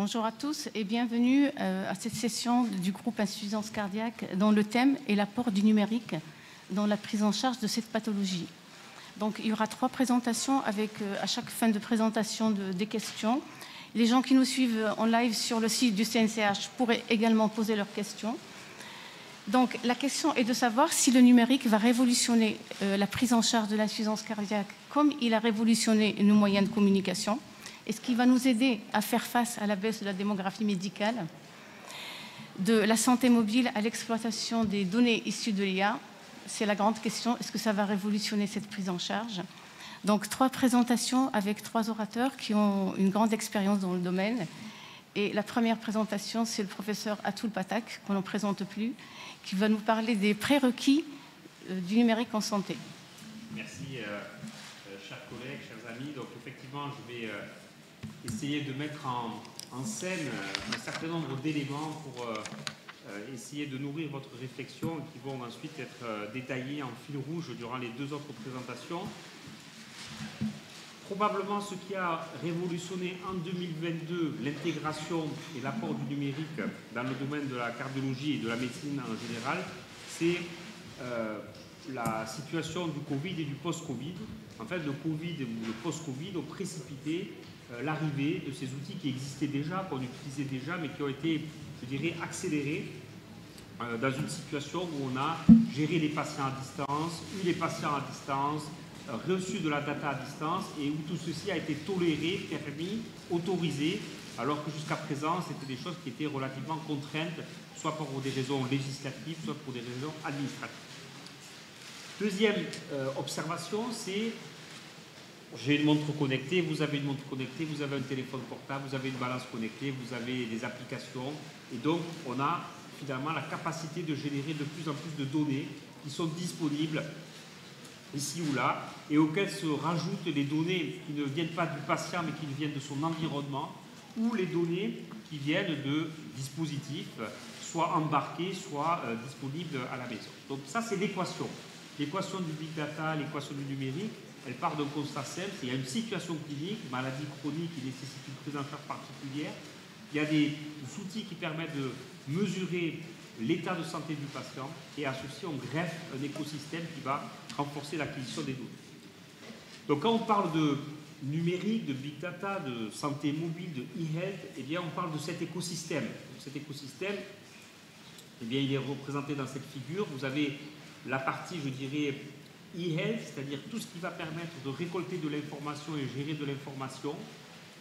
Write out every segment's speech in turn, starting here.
Bonjour à tous et bienvenue à cette session du groupe Insuffisance cardiaque dont le thème est l'apport du numérique dans la prise en charge de cette pathologie. Donc il y aura 3 présentations avec à chaque fin de présentation des questions. Les gens qui nous suivent en live sur le site du CNCH pourraient également poser leurs questions. Donc la question est de savoir si le numérique va révolutionner la prise en charge de l'insuffisance cardiaque comme il a révolutionné nos moyens de communication. Est-ce qu'il va nous aider à faire face à la baisse de la démographie médicale, de la santé mobile à l'exploitation des données issues de l'IA? C'est la grande question. Est-ce que ça va révolutionner cette prise en charge? Donc 3 présentations avec 3 orateurs qui ont une grande expérience dans le domaine. Et la première présentation, c'est le professeur Atul Pathak, qu'on n'en présente plus, qui va nous parler des prérequis du numérique en santé. Merci, chers collègues, chers amis. Donc effectivement, je vais essayer de mettre en scène un certain nombre d'éléments pour essayer de nourrir votre réflexion qui vont ensuite être détaillés en fil rouge durant les 2 autres présentations. Probablement ce qui a révolutionné en 2022 l'intégration et l'apport du numérique dans le domaine de la cardiologie et de la médecine en général, c'est la situation du Covid et du post-Covid. En fait, le Covid ou le post-Covid ont précipité l'arrivée de ces outils qui existaient déjà, qu'on utilisait déjà, mais qui ont été, je dirais, accélérés dans une situation où on a géré les patients à distance, eu les patients à distance, reçu de la data à distance, et où tout ceci a été toléré, permis, autorisé, alors que jusqu'à présent, c'était des choses qui étaient relativement contraintes, soit pour des raisons législatives, soit pour des raisons administratives. Deuxième observation, c'est j'ai une montre connectée, vous avez une montre connectée, vous avez un téléphone portable, vous avez une balance connectée, vous avez des applications, et donc on a finalement la capacité de générer de plus en plus de données qui sont disponibles ici ou là, et auxquelles se rajoutent les données qui ne viennent pas du patient mais qui viennent de son environnement, ou les données qui viennent de dispositifs, soit embarqués, soit disponibles à la maison. Donc ça, c'est l'équation. L'équation du big data, l'équation du numérique, elle part d'un constat simple. Il y a une situation clinique, maladie chronique qui nécessite une prise en charge particulière. Il y a des outils qui permettent de mesurer l'état de santé du patient, et à ceci, on greffe un écosystème qui va renforcer l'acquisition des données. Donc quand on parle de numérique, de big data, de santé mobile, de e-health, eh bien on parle de cet écosystème. Donc, cet écosystème, eh bien, il est représenté dans cette figure. Vous avez la partie, je dirais, e-health, c'est-à-dire tout ce qui va permettre de récolter de l'information et gérer de l'information.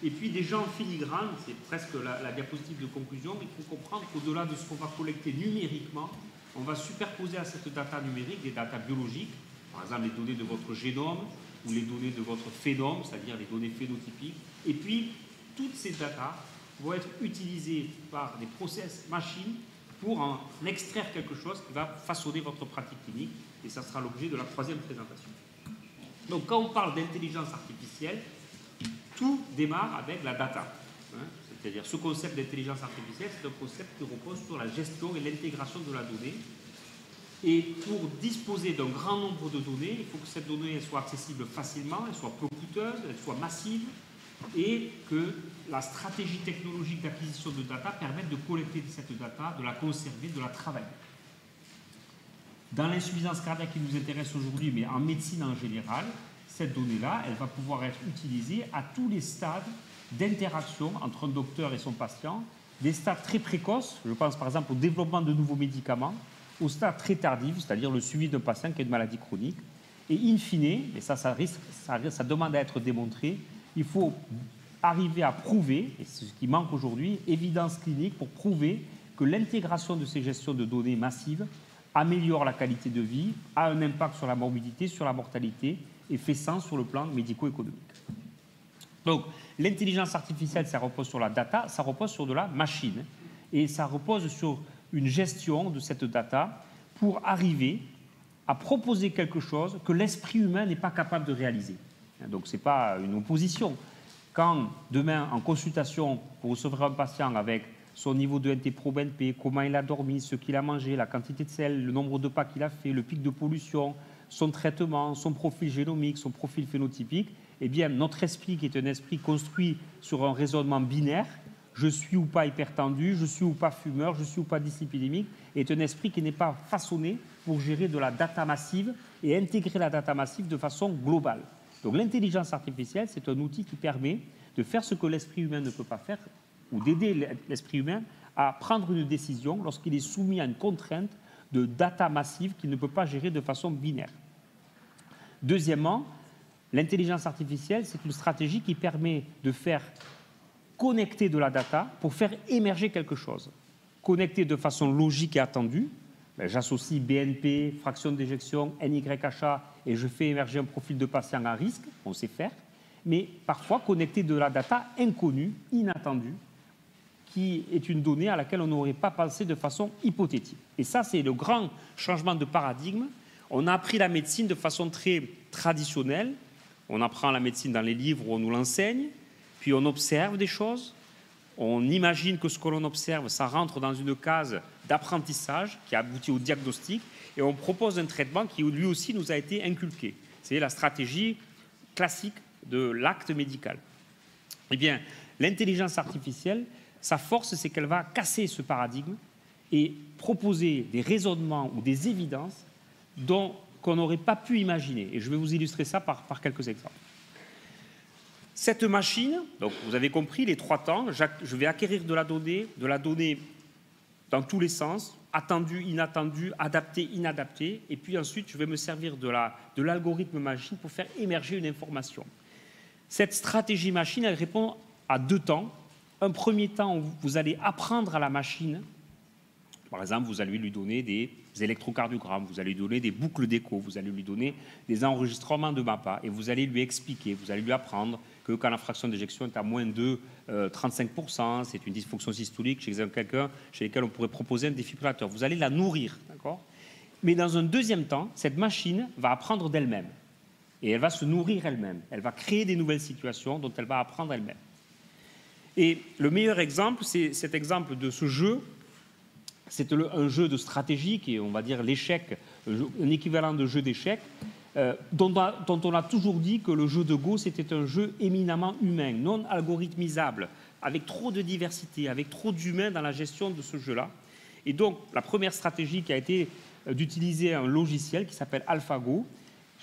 Et puis déjà en filigrane, c'est presque la diapositive de conclusion, mais il faut comprendre qu'au-delà de ce qu'on va collecter numériquement, on va superposer à cette data numérique des data biologiques, par exemple les données de votre génome ou les données de votre phénome, c'est-à-dire les données phénotypiques. Et puis, toutes ces data vont être utilisées par des process machines pour en extraire quelque chose qui va façonner votre pratique clinique. Et ça sera l'objet de la 3e présentation. Donc, quand on parle d'intelligence artificielle, tout démarre avec la data. C'est-à-dire, ce concept d'intelligence artificielle, c'est un concept qui repose sur la gestion et l'intégration de la donnée. Et pour disposer d'un grand nombre de données, il faut que cette donnée soit accessible facilement, elle soit peu coûteuse, elle soit massive, et que la stratégie technologique d'acquisition de data permette de collecter cette data, de la conserver, de la travailler. Dans l'insuffisance cardiaque qui nous intéresse aujourd'hui, mais en médecine en général, cette donnée-là, elle va pouvoir être utilisée à tous les stades d'interaction entre un docteur et son patient, des stades très précoces, je pense par exemple au développement de nouveaux médicaments, au stade très tardif, c'est-à-dire le suivi d'un patient qui a une maladie chronique. Et in fine, et ça demande à être démontré, il faut arriver à prouver, et c'est ce qui manque aujourd'hui, évidence clinique pour prouver que l'intégration de ces gestions de données massives améliore la qualité de vie, a un impact sur la morbidité, sur la mortalité, et fait sens sur le plan médico-économique. Donc, l'intelligence artificielle, ça repose sur la data, ça repose sur de la machine, et ça repose sur une gestion de cette data pour arriver à proposer quelque chose que l'esprit humain n'est pas capable de réaliser. Donc, ce n'est pas une opposition. Quand, demain, en consultation, vous recevrez un patient avec son niveau de NT-proBNP, comment il a dormi, ce qu'il a mangé, la quantité de sel, le nombre de pas qu'il a fait, le pic de pollution, son traitement, son profil génomique, son profil phénotypique, eh bien, notre esprit, qui est un esprit construit sur un raisonnement binaire, je suis ou pas hypertendu, je suis ou pas fumeur, je suis ou pas dyslipidémique, est un esprit qui n'est pas façonné pour gérer de la data massive et intégrer la data massive de façon globale. Donc l'intelligence artificielle, c'est un outil qui permet de faire ce que l'esprit humain ne peut pas faire, ou d'aider l'esprit humain à prendre une décision lorsqu'il est soumis à une contrainte de data massive qu'il ne peut pas gérer de façon binaire. Deuxièmement, l'intelligence artificielle, c'est une stratégie qui permet de faire connecter de la data pour faire émerger quelque chose. Connecter de façon logique et attendue, j'associe BNP, fraction d'éjection, NYHA et je fais émerger un profil de patient à risque, on sait faire, mais parfois connecter de la data inconnue, inattendue, qui est une donnée à laquelle on n'aurait pas pensé de façon hypothétique. Et ça, c'est le grand changement de paradigme. On a appris la médecine de façon très traditionnelle. On apprend la médecine dans les livres où on nous l'enseigne, puis on observe des choses. On imagine que ce que l'on observe, ça rentre dans une case d'apprentissage qui aboutit au diagnostic, et on propose un traitement qui, lui aussi, nous a été inculqué. C'est la stratégie classique de l'acte médical. Eh bien, l'intelligence artificielle, sa force, c'est qu'elle va casser ce paradigme et proposer des raisonnements ou des évidences qu'on n'aurait pas pu imaginer. Et je vais vous illustrer ça par quelques exemples. Cette machine, donc vous avez compris les 3 temps, je vais acquérir de la donnée dans tous les sens, attendue, inattendue, adaptée, inadaptée, et puis ensuite je vais me servir de l'algorithme machine pour faire émerger une information. Cette stratégie machine, elle répond à 2 temps. Un premier temps où vous allez apprendre à la machine, par exemple, vous allez lui donner des électrocardiogrammes, vous allez lui donner des boucles d'écho, vous allez lui donner des enregistrements de MAPA, et vous allez lui expliquer, vous allez lui apprendre que quand la fraction d'éjection est à moins de 35%, c'est une dysfonction systolique chez quelqu'un chez lequel on pourrait proposer un défibrillateur. Vous allez la nourrir, d'accord ? Mais dans un deuxième temps, cette machine va apprendre d'elle-même, et elle va se nourrir elle-même, elle va créer des nouvelles situations dont elle va apprendre elle-même. Et le meilleur exemple, c'est cet exemple de ce jeu. C'est un jeu de stratégie qui est, on va dire, l'échec, un équivalent de jeu d'échecs, dont on a toujours dit que le jeu de Go, c'était un jeu éminemment humain, non algorithmisable, avec trop de diversité, avec trop d'humains dans la gestion de ce jeu-là. Et donc, la première stratégie qui a été d'utiliser un logiciel qui s'appelle AlphaGo,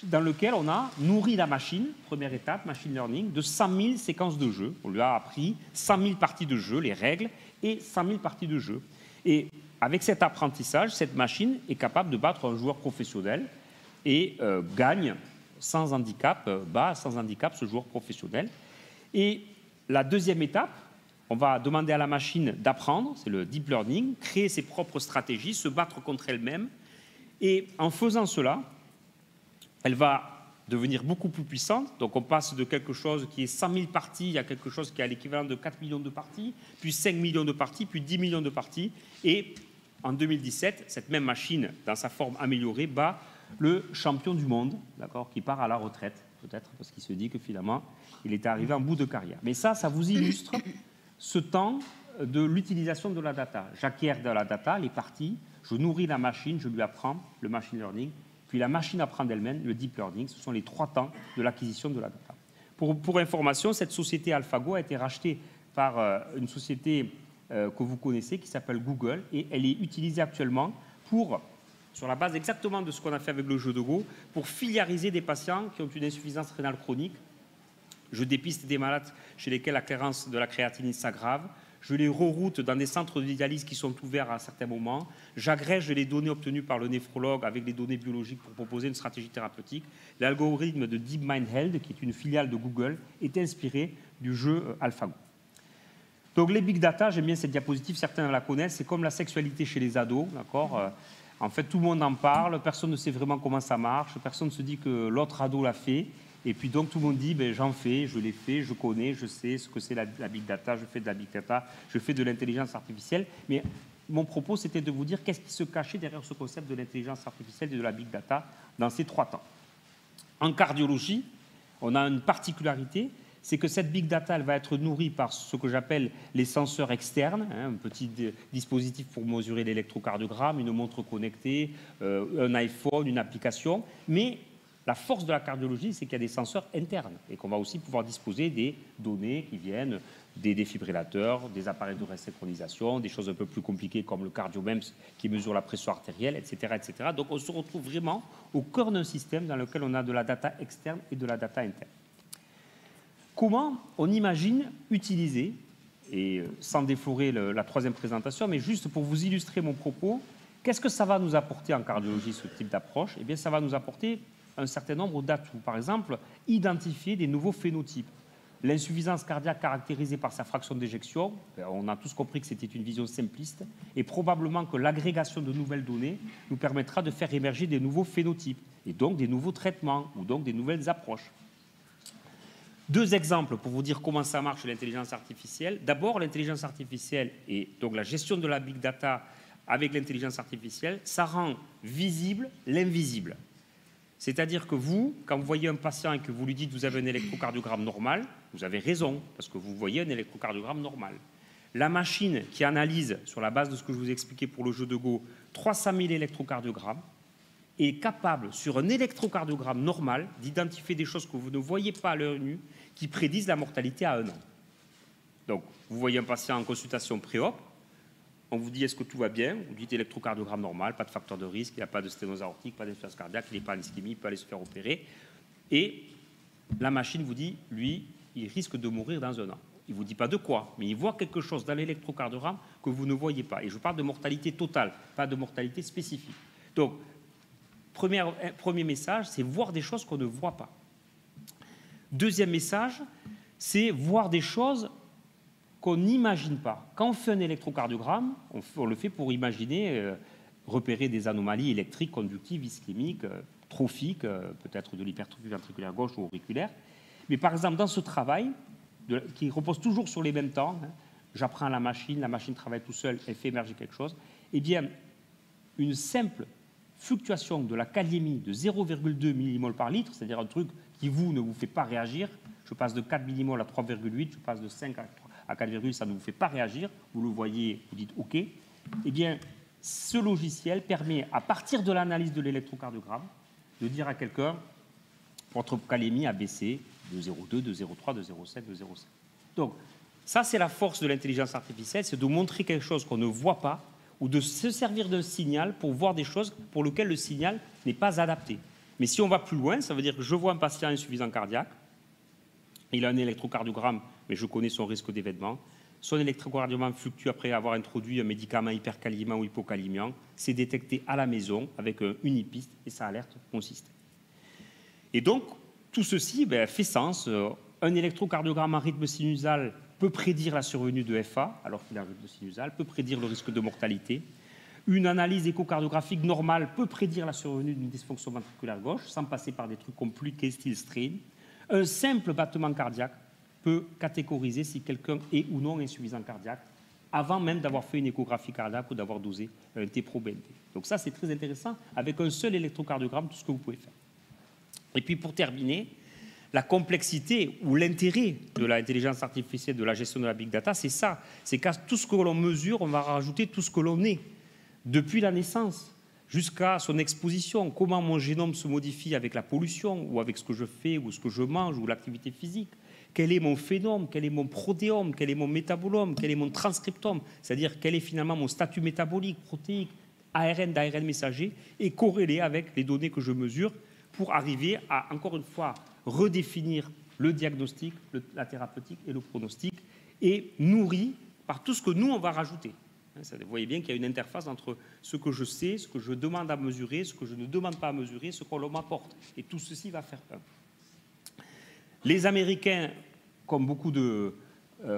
dans lequel on a nourri la machine, première étape, machine learning, de 100 000 séquences de jeu. On lui a appris 100 000 parties de jeu, les règles, et 100 000 parties de jeu. Et avec cet apprentissage, cette machine est capable de battre un joueur professionnel et gagne sans handicap, bat sans handicap ce joueur professionnel. Et la deuxième étape, on va demander à la machine d'apprendre, c'est le deep learning, créer ses propres stratégies, se battre contre elle-même. Et en faisant cela, elle va devenir beaucoup plus puissante. Donc on passe de quelque chose qui est 100 000 parties à quelque chose qui a l'équivalent de 4 millions de parties, puis 5 millions de parties, puis 10 millions de parties. Et en 2017, cette même machine, dans sa forme améliorée, bat le champion du monde, d'accord, qui part à la retraite, peut-être, parce qu'il se dit que finalement, il était arrivé en bout de carrière. Mais ça vous illustre ce temps de l'utilisation de la data. J'acquiers de la data, les parties, je nourris la machine, je lui apprends le machine learning, puis la machine apprend d'elle-même, le deep learning. Ce sont les 3 temps de l'acquisition de la data. Pour information, cette société AlphaGo a été rachetée par une société que vous connaissez qui s'appelle Google, et elle est utilisée actuellement sur la base exactement de ce qu'on a fait avec le jeu de Go, pour filiariser des patients qui ont une insuffisance rénale chronique. Je dépiste des malades chez lesquels la clairance de la créatinine s'aggrave. Je les reroute dans des centres de dialyse qui sont ouverts à certains moments. J'agrège les données obtenues par le néphrologue avec les données biologiques pour proposer une stratégie thérapeutique. L'algorithme de DeepMind Health, qui est une filiale de Google, est inspiré du jeu AlphaGo. Donc les big data, j'aime bien cette diapositive, certains la connaissent, c'est comme la sexualité chez les ados, d'accord ? En fait, tout le monde en parle, personne ne sait vraiment comment ça marche, personne ne se dit que l'autre ado l'a fait. Et puis donc tout le monde dit, ben, j'en fais, je l'ai fait, je connais, je sais ce que c'est la big data, je fais de la big data, je fais de l'intelligence artificielle. Mais mon propos, c'était de vous dire qu'est-ce qui se cachait derrière ce concept de l'intelligence artificielle et de la big data dans ces 3 temps. En cardiologie, on a une particularité, c'est que cette big data, elle va être nourrie par ce que j'appelle les senseurs externes, un petit dispositif pour mesurer l'électrocardiogramme, une montre connectée, un iPhone, une application, mais la force de la cardiologie, c'est qu'il y a des senseurs internes et qu'on va aussi pouvoir disposer des données qui viennent des défibrillateurs, des appareils de resynchronisation, des choses un peu plus compliquées comme le CardioMEMS qui mesure la pression artérielle, etc., etc. Donc on se retrouve vraiment au cœur d'un système dans lequel on a de la data externe et de la data interne. Comment on imagine utiliser, et sans déflorer la troisième présentation, mais juste pour vous illustrer mon propos, qu'est-ce que ça va nous apporter en cardiologie, ce type d'approche? Eh bien, ça va nous apporter un certain nombre d'atouts. Par exemple, identifier des nouveaux phénotypes. L'insuffisance cardiaque caractérisée par sa fraction d'éjection, on a tous compris que c'était une vision simpliste, et probablement que l'agrégation de nouvelles données nous permettra de faire émerger des nouveaux phénotypes, et donc des nouveaux traitements, ou donc des nouvelles approches. Deux exemples pour vous dire comment ça marche l'intelligence artificielle. D'abord, l'intelligence artificielle et donc la gestion de la big data avec l'intelligence artificielle, ça rend visible l'invisible. C'est-à-dire que vous, quand vous voyez un patient et que vous lui dites que vous avez un électrocardiogramme normal, vous avez raison, parce que vous voyez un électrocardiogramme normal. La machine qui analyse, sur la base de ce que je vous ai expliqué pour le jeu de Go, 300 000 électrocardiogrammes, est capable, sur un électrocardiogramme normal, d'identifier des choses que vous ne voyez pas à l'œil nu, qui prédisent la mortalité à 1 an. Donc, vous voyez un patient en consultation pré-op, on vous dit est-ce que tout va bien, vous dites électrocardiogramme normal, pas de facteur de risque, il n'y a pas de sténose aortique, pas d'insuffisance cardiaque, il n'est pas en ischémie, il peut aller se faire opérer. Et la machine vous dit, lui, il risque de mourir dans 1 an. Il ne vous dit pas de quoi, mais il voit quelque chose dans l'électrocardiogramme que vous ne voyez pas. Et je parle de mortalité totale, pas de mortalité spécifique. Donc, premier message, c'est voir des choses qu'on ne voit pas. Deuxième message, c'est voir des choses qu'on n'imagine pas. Quand on fait un électrocardiogramme, on le fait pour imaginer, repérer des anomalies électriques, conductives, ischémiques, trophiques, peut-être de l'hypertrophie ventriculaire gauche ou auriculaire. Mais par exemple, dans ce travail, qui repose toujours sur les mêmes temps, j'apprends la machine travaille tout seul, elle fait émerger quelque chose, eh bien, une simple fluctuation de la kaliémie de 0,2 millimoles par litre, c'est-à-dire un truc qui ne vous fait pas réagir, je passe de 4 millimoles à 3,8, je passe de 5 à 4,8, ça ne vous fait pas réagir, vous le voyez, vous dites OK, eh bien, ce logiciel permet, à partir de l'analyse de l'électrocardiogramme, de dire à quelqu'un, votre kaliémie a baissé de 0,2, de 0,3, de 0,7, de 0,5. Donc, ça, c'est la force de l'intelligence artificielle, c'est de montrer quelque chose qu'on ne voit pas, ou de se servir d'un signal pour voir des choses pour lesquelles le signal n'est pas adapté. Mais si on va plus loin, ça veut dire que je vois un patient insuffisant cardiaque, il a un électrocardiogramme, mais je connais son risque d'événement. Son électrocardiogramme fluctue après avoir introduit un médicament hyperkaliémiant ou hypokaliémiant. C'est détecté à la maison avec une unipiste et ça alerte mon système. Et donc, tout ceci fait sens. Un électrocardiogramme en rythme sinusal peut prédire la survenue de FA, alors qu'il a un rythme sinusal, peut prédire le risque de mortalité. Une analyse échocardiographique normale peut prédire la survenue d'une dysfonction ventriculaire gauche, sans passer par des trucs compliqués, style strain. Un simple battement cardiaque peut catégoriser si quelqu'un est ou non insuffisant cardiaque, avant même d'avoir fait une échographie cardiaque ou d'avoir dosé un T-pro-BNP. Donc ça, c'est très intéressant, avec un seul électrocardiogramme, tout ce que vous pouvez faire. Et puis pour terminer, la complexité ou l'intérêt de l'intelligence artificielle, de la gestion de la big data, c'est ça. C'est qu'à tout ce que l'on mesure, on va rajouter tout ce que l'on est. Depuis la naissance jusqu'à son exposition, comment mon génome se modifie avec la pollution ou avec ce que je fais ou ce que je mange ou l'activité physique. Quel est mon phénome, quel est mon protéome, quel est mon métabolome, quel est mon transcriptome, c'est-à-dire quel est finalement mon statut métabolique, protéique, ARN, d'ARN messager, et corrélé avec les données que je mesure pour arriver à, encore une fois, redéfinir le diagnostic, la thérapeutique et le pronostic, et nourri par tout ce que nous, on va rajouter. Vous voyez bien qu'il y a une interface entre ce que je sais, ce que je demande à mesurer, ce que je ne demande pas à mesurer, ce qu'on m'apporte. Et tout ceci va faire un. Les Américains, comme beaucoup de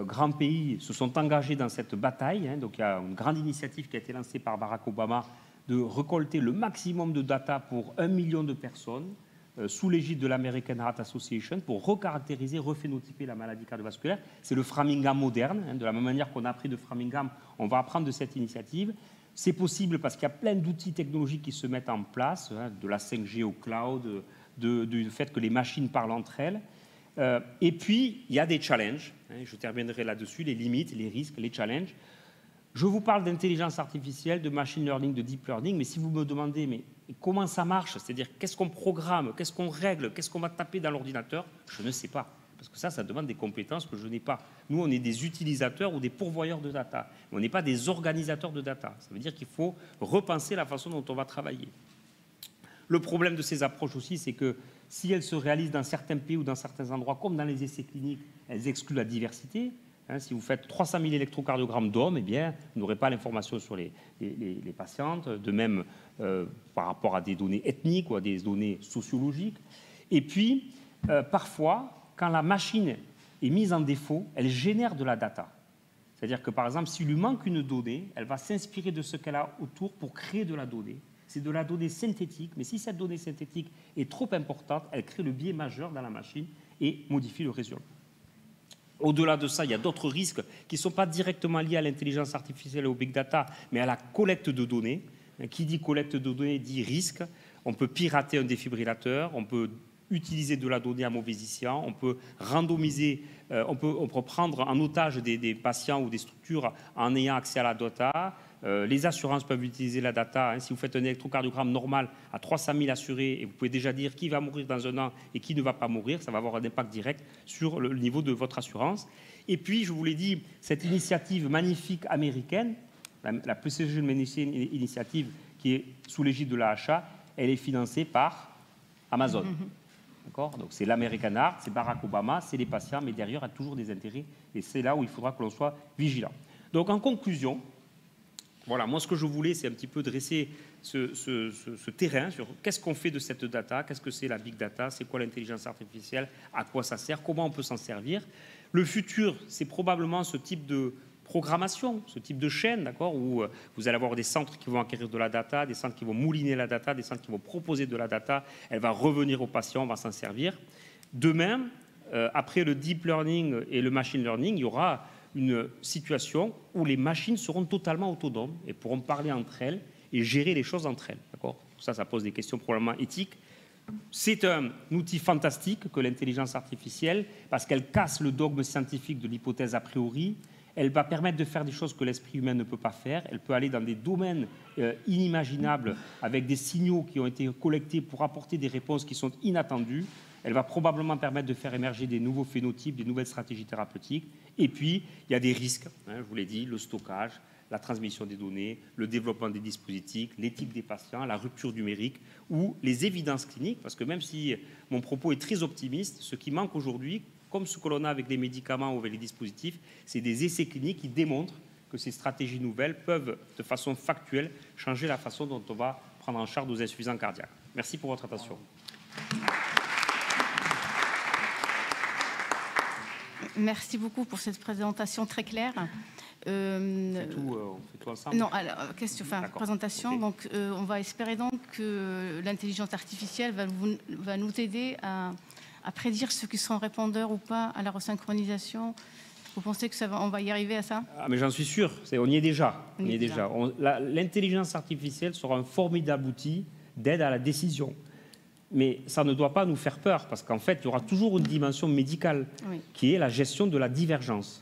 grands pays, se sont engagés dans cette bataille. Donc il y a une grande initiative qui a été lancée par Barack Obama de récolter le maximum de data pour 1 million de personnes sous l'égide de l'American Heart Association pour recaractériser, rephénotyper la maladie cardiovasculaire. C'est le Framingham moderne. De la même manière qu'on a appris de Framingham, on va apprendre de cette initiative. C'est possible parce qu'il y a plein d'outils technologiques qui se mettent en place, de la 5G au cloud, du fait que les machines parlent entre elles. Et puis, il y a des challenges. Je terminerai là-dessus, les limites, les risques, les challenges. Je vous parle d'intelligence artificielle, de machine learning, de deep learning, mais si vous me demandez mais comment ça marche, c'est-à-dire qu'est-ce qu'on programme, qu'est-ce qu'on règle, qu'est-ce qu'on va taper dans l'ordinateur, je ne sais pas. Parce que ça demande des compétences que je n'ai pas. Nous, on est des utilisateurs ou des pourvoyeurs de data. On n'est pas des organisateurs de data. Ça veut dire qu'il faut repenser la façon dont on va travailler. Le problème de ces approches aussi, c'est que si elles se réalisent dans certains pays ou dans certains endroits, comme dans les essais cliniques, elles excluent la diversité. Si vous faites 300 000 électrocardiogrammes d'hommes, eh bien, vous n'aurez pas l'information sur les patientes. De même, par rapport à des données ethniques ou à des données sociologiques. Et puis, parfois, quand la machine est mise en défaut, elle génère de la data. C'est-à-dire que, par exemple, s'il lui manque une donnée, elle va s'inspirer de ce qu'elle a autour pour créer de la donnée. C'est de la donnée synthétique, mais si cette donnée synthétique est trop importante, elle crée le biais majeur dans la machine et modifie le résultat. Au-delà de ça, il y a d'autres risques qui ne sont pas directement liés à l'intelligence artificielle et au big data, mais à la collecte de données. Qui dit collecte de données dit risque. On peut pirater un défibrillateur, on peut utiliser de la donnée à mauvais escient, on peut randomiser, on peut prendre en otage des patients ou des structures en ayant accès à la data. Les assurances peuvent utiliser la data. Si vous faites un électrocardiogramme normal à 300 000 assurés et vous pouvez déjà dire qui va mourir dans un an et qui ne va pas mourir, ça va avoir un impact direct sur le niveau de votre assurance. Et puis, je vous l'ai dit, cette initiative magnifique américaine, la Precision Medicine Initiative, qui est sous l'égide de l'AHA, elle est financée par Amazon. Donc c'est l'American Heart, c'est Barack Obama, c'est les patients, mais derrière, il y a toujours des intérêts. Et c'est là où il faudra que l'on soit vigilant. Donc en conclusion, voilà, moi ce que je voulais, c'est un petit peu dresser ce terrain sur qu'est-ce qu'on fait de cette data, qu'est-ce que c'est la big data, c'est quoi l'intelligence artificielle, à quoi ça sert, comment on peut s'en servir. Le futur, c'est probablement ce type de programmation, ce type de chaîne, d'accord, où vous allez avoir des centres qui vont acquérir de la data, des centres qui vont mouliner la data, des centres qui vont proposer de la data, elle va revenir au patient, on va s'en servir. Demain, après le deep learning et le machine learning, il y aura une situation où les machines seront totalement autonomes et pourront parler entre elles et gérer les choses entre elles, d'accord. Ça pose des questions probablement éthiques. C'est un outil fantastique que l'intelligence artificielle, parce qu'elle casse le dogme scientifique de l'hypothèse a priori. Elle va permettre de faire des choses que l'esprit humain ne peut pas faire. Elle peut aller dans des domaines inimaginables avec des signaux qui ont été collectés pour apporter des réponses qui sont inattendues. Elle va probablement permettre de faire émerger des nouveaux phénotypes, des nouvelles stratégies thérapeutiques. Et puis, il y a des risques, je vous l'ai dit, le stockage, la transmission des données, le développement des dispositifs, l'éthique des patients, la rupture numérique ou les évidences cliniques. Parce que même si mon propos est très optimiste, ce qui manque aujourd'hui, comme ce que l'on a avec les médicaments ou avec les dispositifs, c'est des essais cliniques qui démontrent que ces stratégies nouvelles peuvent, de façon factuelle, changer la façon dont on va prendre en charge nos insuffisants cardiaques. Merci pour votre attention. Merci beaucoup pour cette présentation très claire. On fait tout ensemble. Non, alors, question, présentation. Okay. Donc, on va espérer donc que l'intelligence artificielle va nous aider à prédire ceux qui sont répondeurs ou pas à la resynchronisation. Vous pensez que on va y arriver à ça? Mais j'en suis sûr, on y est déjà. L'intelligence artificielle sera un formidable outil d'aide à la décision. Mais ça ne doit pas nous faire peur, parce qu'en fait, il y aura toujours une dimension médicale, qui est la gestion de la divergence.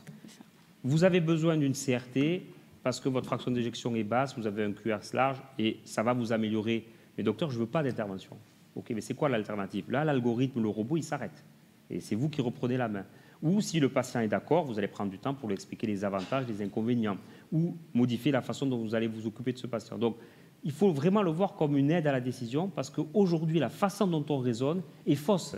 Vous avez besoin d'une CRT parce que votre fraction d'éjection est basse, vous avez un QRS large, et ça va vous améliorer. Mais docteur, je ne veux pas d'intervention. Ok, mais c'est quoi l'alternative? Là, l'algorithme, le robot, il s'arrête. Et c'est vous qui reprenez la main. Ou si le patient est d'accord, vous allez prendre du temps pour lui expliquer les avantages, les inconvénients, ou modifier la façon dont vous allez vous occuper de ce patient. Donc, il faut vraiment le voir comme une aide à la décision, parce qu'aujourd'hui, la façon dont on raisonne est fausse.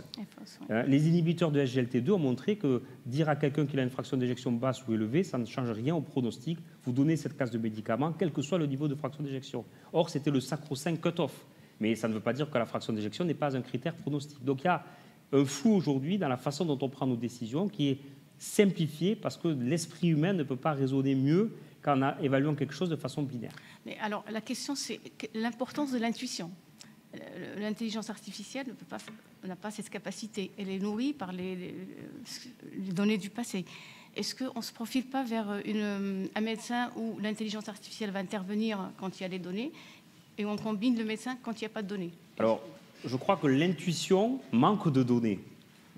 Les inhibiteurs de SGLT2 ont montré que dire à quelqu'un qu'il a une fraction d'éjection basse ou élevée, ça ne change rien au pronostic. Vous donnez cette classe de médicaments, quel que soit le niveau de fraction d'éjection. Or, c'était le sacro-saint cut-off. Mais ça ne veut pas dire que la fraction d'éjection n'est pas un critère pronostic. Donc il y a un flou aujourd'hui dans la façon dont on prend nos décisions qui est simplifié parce que l'esprit humain ne peut pas raisonner mieux qu'en évaluant quelque chose de façon binaire. Mais alors la question, c'est l'importance de l'intuition. L'intelligence artificielle n'a pas cette capacité. Elle est nourrie par les données du passé. Est-ce qu'on ne se profile pas vers un médecin où l'intelligence artificielle va intervenir quand il y a des données et on combine le médecin quand il n'y a pas de données? Alors, je crois que l'intuition manque de données.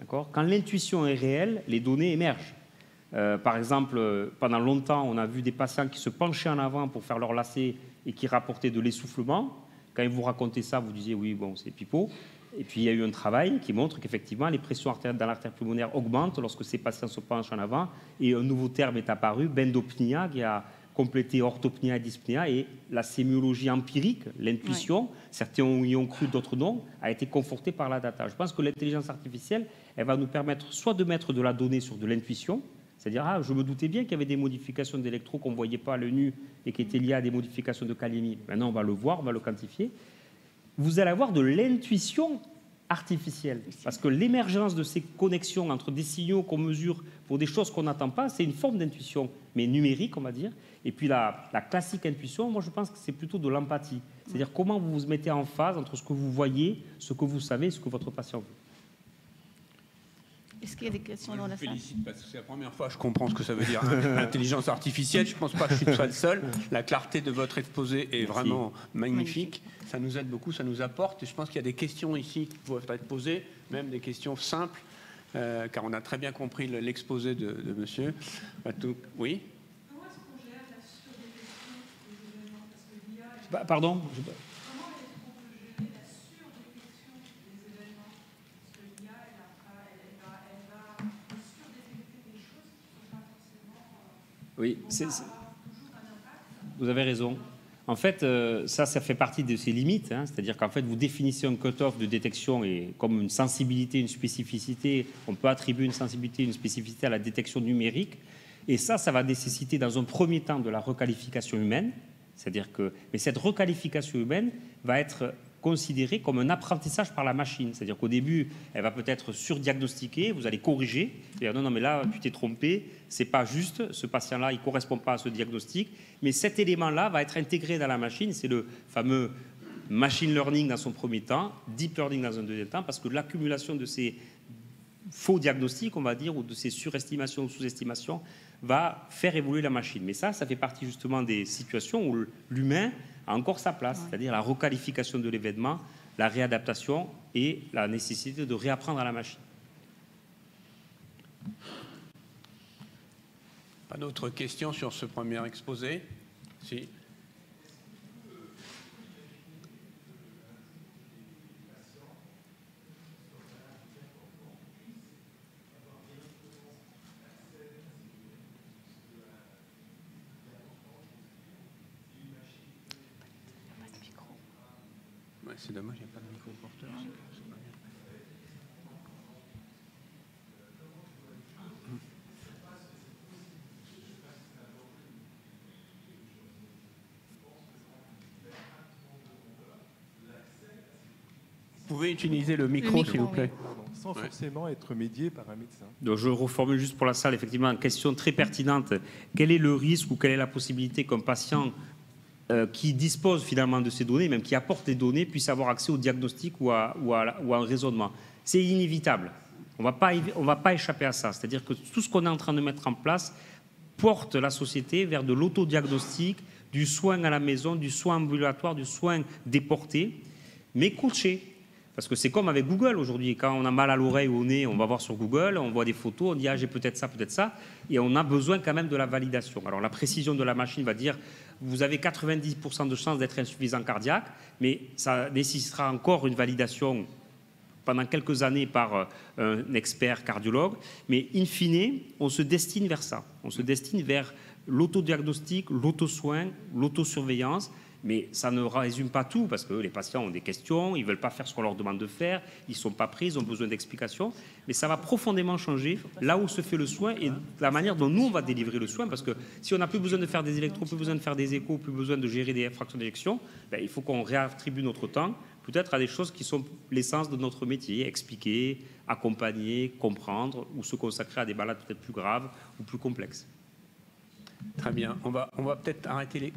Quand l'intuition est réelle, les données émergent. Par exemple, pendant longtemps, on a vu des patients qui se penchaient en avant pour faire leur lacet et qui rapportaient de l'essoufflement. Quand ils vous racontaient ça, vous disiez oui, bon, c'est pipeau. Et puis, il y a eu un travail qui montre qu'effectivement, les pressions artérielles dans l'artère pulmonaire augmentent lorsque ces patients se penchent en avant. Et un nouveau terme est apparu, bendopnia, qui a complété orthopnia et dyspnea. Et la sémiologie empirique, l'intuition, certains y ont cru, d'autres non, a été confortée par la data. Je pense que l'intelligence artificielle, elle va nous permettre soit de mettre de la donnée sur de l'intuition, c'est-à-dire, je me doutais bien qu'il y avait des modifications d'électro qu'on ne voyait pas à l'œil nu et qui étaient liées à des modifications de kaliémie. Maintenant, on va le voir, on va le quantifier. Vous allez avoir de l'intuition artificielle. Parce que l'émergence de ces connexions entre des signaux qu'on mesure pour des choses qu'on n'attend pas, c'est une forme d'intuition, mais numérique, on va dire. Et puis la classique intuition, moi je pense que c'est plutôt de l'empathie. C'est-à-dire comment vous vous mettez en phase entre ce que vous voyez, ce que vous savez et ce que votre patient veut. Est-ce qu'il y a des questions dans la salle? Je vous félicite parce que c'est la première fois que je comprends ce que ça veut dire l'intelligence artificielle. Je ne pense pas que je suis le seul. La clarté de votre exposé est vraiment magnifique. Ça nous aide beaucoup, ça nous apporte. Et je pense qu'il y a des questions ici qui peuvent être posées, même des questions simples, car on a très bien compris l'exposé de monsieur. Oui. Comment est-ce qu'on gère la surdétection des événements? Parce que l'IA... Pardon? Comment est-ce qu'on peut gérer la surdétection des événements? Parce que l'IA, elle va surdétecter des choses qui ne sont pas forcément... Oui, toujours un impact. vous avez raison. En fait, ça fait partie de ses limites. Hein, c'est-à-dire qu'en fait, vous définissez un cut-off de détection et comme une sensibilité, une spécificité. On peut attribuer une sensibilité, une spécificité à la détection numérique. Et ça va nécessiter dans un premier temps de la requalification humaine. C'est-à-dire que, mais cette requalification humaine va être considérée comme un apprentissage par la machine. C'est-à-dire qu'au début, elle va peut-être surdiagnostiquer, vous allez corriger, et dire non, mais là, tu t'es trompé, c'est pas juste, ce patient-là, il ne correspond pas à ce diagnostic. Mais cet élément-là va être intégré dans la machine, c'est le fameux machine learning dans son premier temps, deep learning dans un deuxième temps, parce que l'accumulation de ces faux diagnostics, on va dire, ou de ces surestimations ou sous-estimations, va faire évoluer la machine. Mais ça fait partie justement des situations où l'humain a encore sa place, c'est-à-dire la requalification de l'événement, la réadaptation et la nécessité de réapprendre à la machine. Pas d'autres questions sur ce premier exposé? Si. C'est dommage, il n'y a pas de micro-porteur. Vous pouvez utiliser le micro, s'il vous plaît. Sans forcément être médié par un médecin. Donc je reformule juste pour la salle, effectivement, une question très pertinente. Quel est le risque ou quelle est la possibilité qu'un patient qui dispose finalement de ces données, même qui apporte les données, puisse avoir accès au diagnostic ou à un raisonnement? C'est inévitable. On ne va pas échapper à ça. C'est-à-dire que tout ce qu'on est en train de mettre en place porte la société vers de l'autodiagnostic, du soin à la maison, du soin ambulatoire, du soin déporté, mais coaché. Parce que c'est comme avec Google aujourd'hui. Quand on a mal à l'oreille ou au nez, on va voir sur Google, on voit des photos, on dit « ah, j'ai peut-être ça », et on a besoin quand même de la validation. Alors la précision de la machine va dire « vous avez 90% de chances d'être insuffisant cardiaque », mais ça nécessitera encore une validation pendant quelques années par un expert cardiologue. Mais in fine, on se destine vers ça. On se destine vers l'autodiagnostic, l'auto-soin, l'autosurveillance. Mais ça ne résume pas tout, parce que les patients ont des questions, ils ne veulent pas faire ce qu'on leur demande de faire, ils ne sont pas pris, ils ont besoin d'explications. Mais ça va profondément changer là où se fait le soin et la manière dont nous, on va délivrer le soin. Parce que si on n'a plus besoin de faire des électros, plus besoin de faire des échos, plus besoin de gérer des fractions d'éjection, il faut qu'on réattribue notre temps peut-être à des choses qui sont l'essence de notre métier, expliquer, accompagner, comprendre, ou se consacrer à des malades peut-être plus graves ou plus complexes. Très bien. On va peut-être arrêter les...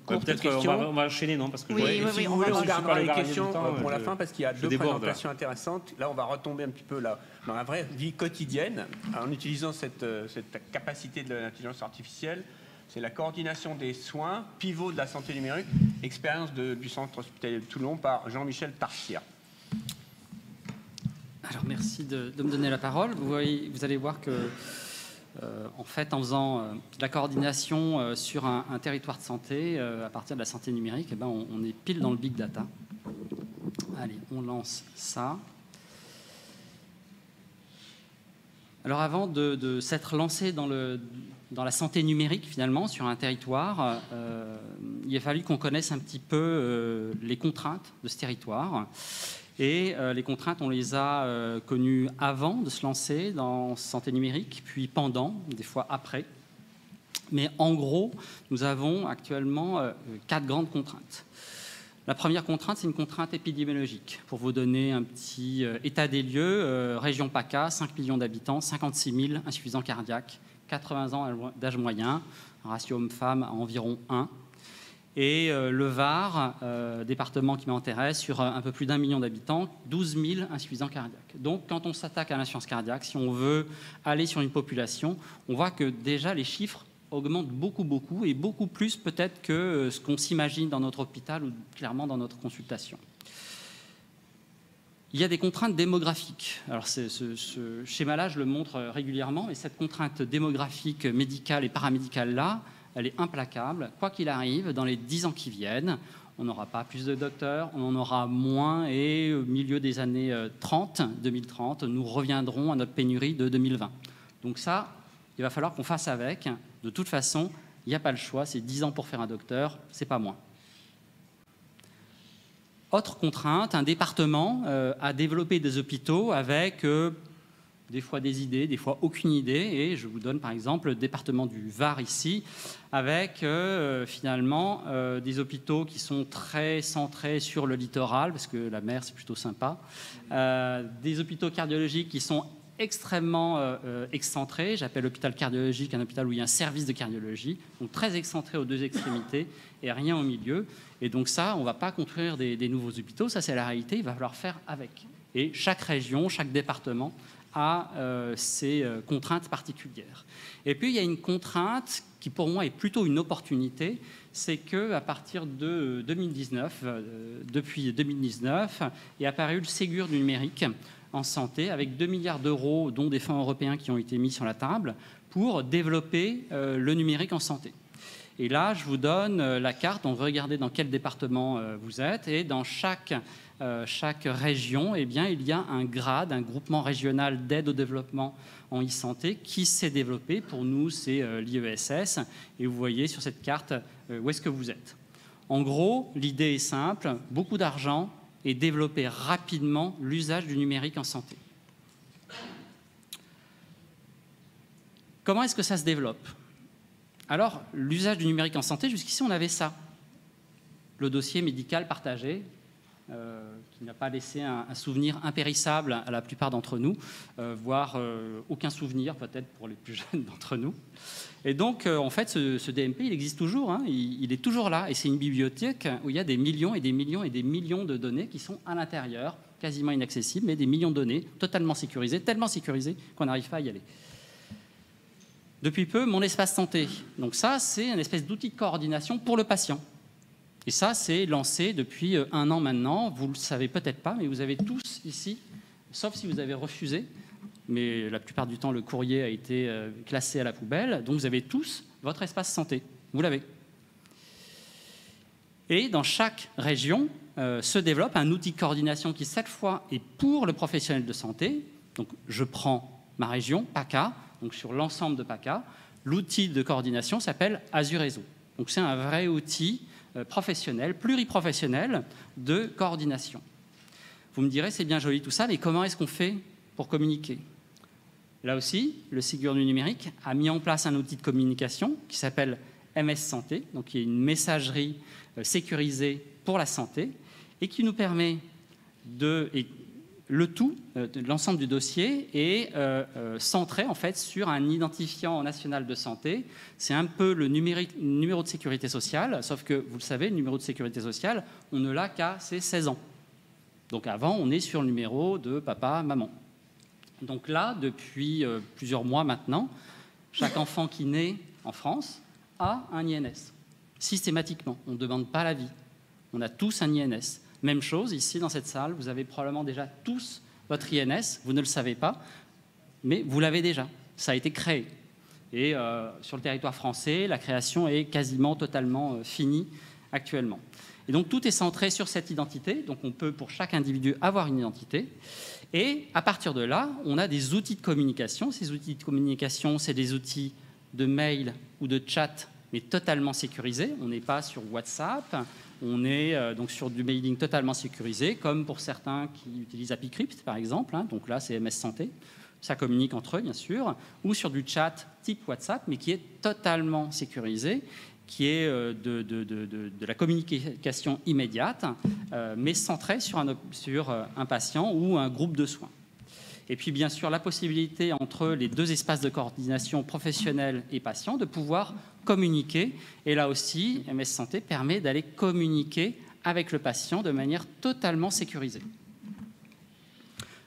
Peut-être qu'on va enchaîner, non? Parce que si vous voulez, on gardera les questions pour la fin, parce qu'il y a deux présentations là. Intéressantes. Là, on va retomber un petit peu là, dans la vraie vie quotidienne, en utilisant cette capacité de l'intelligence artificielle. C'est la coordination des soins, pivot de la santé numérique, expérience du centre hospitalier de Toulon par Jean-Michel Tarsia. Alors, merci de me donner la parole. Vous allez voir que en fait, en faisant de la coordination sur un territoire de santé, à partir de la santé numérique, on est pile dans le big data. Allez, on lance ça. Alors avant de s'être lancé dans la santé numérique, finalement, sur un territoire, il a fallu qu'on connaisse un petit peu les contraintes de ce territoire. Et les contraintes, on les a connues avant de se lancer dans santé numérique, puis pendant, des fois après. Mais en gros, nous avons actuellement 4 grandes contraintes. La première contrainte, c'est une contrainte épidémiologique. Pour vous donner un petit état des lieux, région PACA, 5 millions d'habitants, 56 000 insuffisants cardiaques, 80 ans d'âge moyen, un ratio homme-femme à environ 1. Et le Var, département qui m'intéresse, sur un peu plus d'1 million d'habitants, 12 000 insuffisants cardiaques. Donc quand on s'attaque à l'insuffisance cardiaque, si on veut aller sur une population, on voit que déjà les chiffres augmente beaucoup, et beaucoup plus peut-être que ce qu'on s'imagine dans notre hôpital ou clairement dans notre consultation. Il y a des contraintes démographiques. Alors ce schéma-là, je le montre régulièrement, et cette contrainte démographique médicale et paramédicale-là, elle est implacable. Quoi qu'il arrive, dans les 10 ans qui viennent, on n'aura pas plus de docteurs, on en aura moins, et au milieu des années 2030, nous reviendrons à notre pénurie de 2020. Donc ça, il va falloir qu'on fasse avec. De toute façon, il n'y a pas le choix, c'est 10 ans pour faire un docteur, c'est pas moins. Autre contrainte, un département a développé des hôpitaux avec des fois des idées, des fois aucune idée. Et je vous donne par exemple le département du Var ici, avec finalement des hôpitaux qui sont très centrés sur le littoral, parce que la mer c'est plutôt sympa. Des hôpitaux cardiologiques qui sont extrêmement excentré. J'appelle l'hôpital cardiologique un hôpital où il y a un service de cardiologie, donc très excentré aux 2 extrémités et rien au milieu. Et donc ça, on ne va pas construire des nouveaux hôpitaux, ça c'est la réalité, il va falloir faire avec. Et chaque région, chaque département a ses contraintes particulières. Et puis il y a une contrainte qui pour moi est plutôt une opportunité, c'est qu'à partir de 2019, depuis 2019, est apparu le Ségur du numérique en santé, avec 2 milliards d'euros, dont des fonds européens qui ont été mis sur la table, pour développer le numérique en santé. Et là, je vous donne la carte, on va regarder dans quel département vous êtes, et dans chaque région, eh bien, il y a un grade, un groupement régional d'aide au développement en e-santé qui s'est développé. Pour nous, c'est l'IESS, et vous voyez sur cette carte où est-ce que vous êtes. En gros, l'idée est simple, beaucoup d'argent, et développer rapidement l'usage du numérique en santé. Comment est-ce que ça se développe? Alors, l'usage du numérique en santé, jusqu'ici, on avait ça. Le dossier médical partagé, qui n'a pas laissé un souvenir impérissable à la plupart d'entre nous, voire aucun souvenir peut-être pour les plus jeunes d'entre nous. Et donc, en fait, ce DMP, il existe toujours, hein, il est toujours là, et c'est une bibliothèque où il y a des millions et des millions et des millions de données qui sont à l'intérieur, quasiment inaccessibles, mais des millions de données totalement sécurisées, tellement sécurisées qu'on n'arrive pas à y aller. Depuis peu, mon espace santé. Donc ça, c'est une espèce d'outil de coordination pour le patient. Et ça, c'est lancé depuis 1 an maintenant. Vous ne le savez peut-être pas, mais vous avez tous ici, sauf si vous avez refusé, mais la plupart du temps, le courrier a été classé à la poubelle. Donc vous avez tous votre espace santé. Vous l'avez. Et dans chaque région se développe un outil de coordination qui, cette fois, est pour le professionnel de santé. Donc je prends ma région, PACA, donc sur l'ensemble de PACA. L'outil de coordination s'appelle Azuréseau. Donc c'est un vrai outil professionnel, pluriprofessionnel de coordination. Vous me direz, c'est bien joli tout ça, mais comment est-ce qu'on fait pour communiquer? Là aussi, le Ségur du numérique a mis en place un outil de communication qui s'appelle MS Santé, donc qui est une messagerie sécurisée pour la santé et qui nous permet le tout, l'ensemble du dossier est centré en fait sur un identifiant national de santé. C'est un peu le numéro de sécurité sociale, sauf que vous le savez, le numéro de sécurité sociale, on ne l'a qu'à ses 16 ans. Donc avant, on est sur le numéro de papa, maman. Donc là, depuis plusieurs mois maintenant, chaque enfant qui naît en France a un INS. Systématiquement, on ne demande pas l'avis. On a tous un INS. Même chose, ici dans cette salle, vous avez probablement déjà tous votre INS, vous ne le savez pas, mais vous l'avez déjà, ça a été créé. Et sur le territoire français, la création est quasiment totalement finie actuellement. Et donc tout est centré sur cette identité, donc on peut pour chaque individu avoir une identité, et à partir de là, on a des outils de communication. Ces outils de communication, c'est des outils de mail ou de chat, mais totalement sécurisés. On n'est pas sur WhatsApp, on est donc sur du mailing totalement sécurisé, comme pour certains qui utilisent AppyCrypt par exemple, hein, donc là c'est MS Santé, ça communique entre eux bien sûr, ou sur du chat type WhatsApp, mais qui est totalement sécurisé, qui est de la communication immédiate, mais centrée sur un patient ou un groupe de soins. Et puis, bien sûr, la possibilité entre les deux espaces de coordination professionnelle et patient de pouvoir communiquer. Et là aussi, MS Santé permet d'aller communiquer avec le patient de manière totalement sécurisée.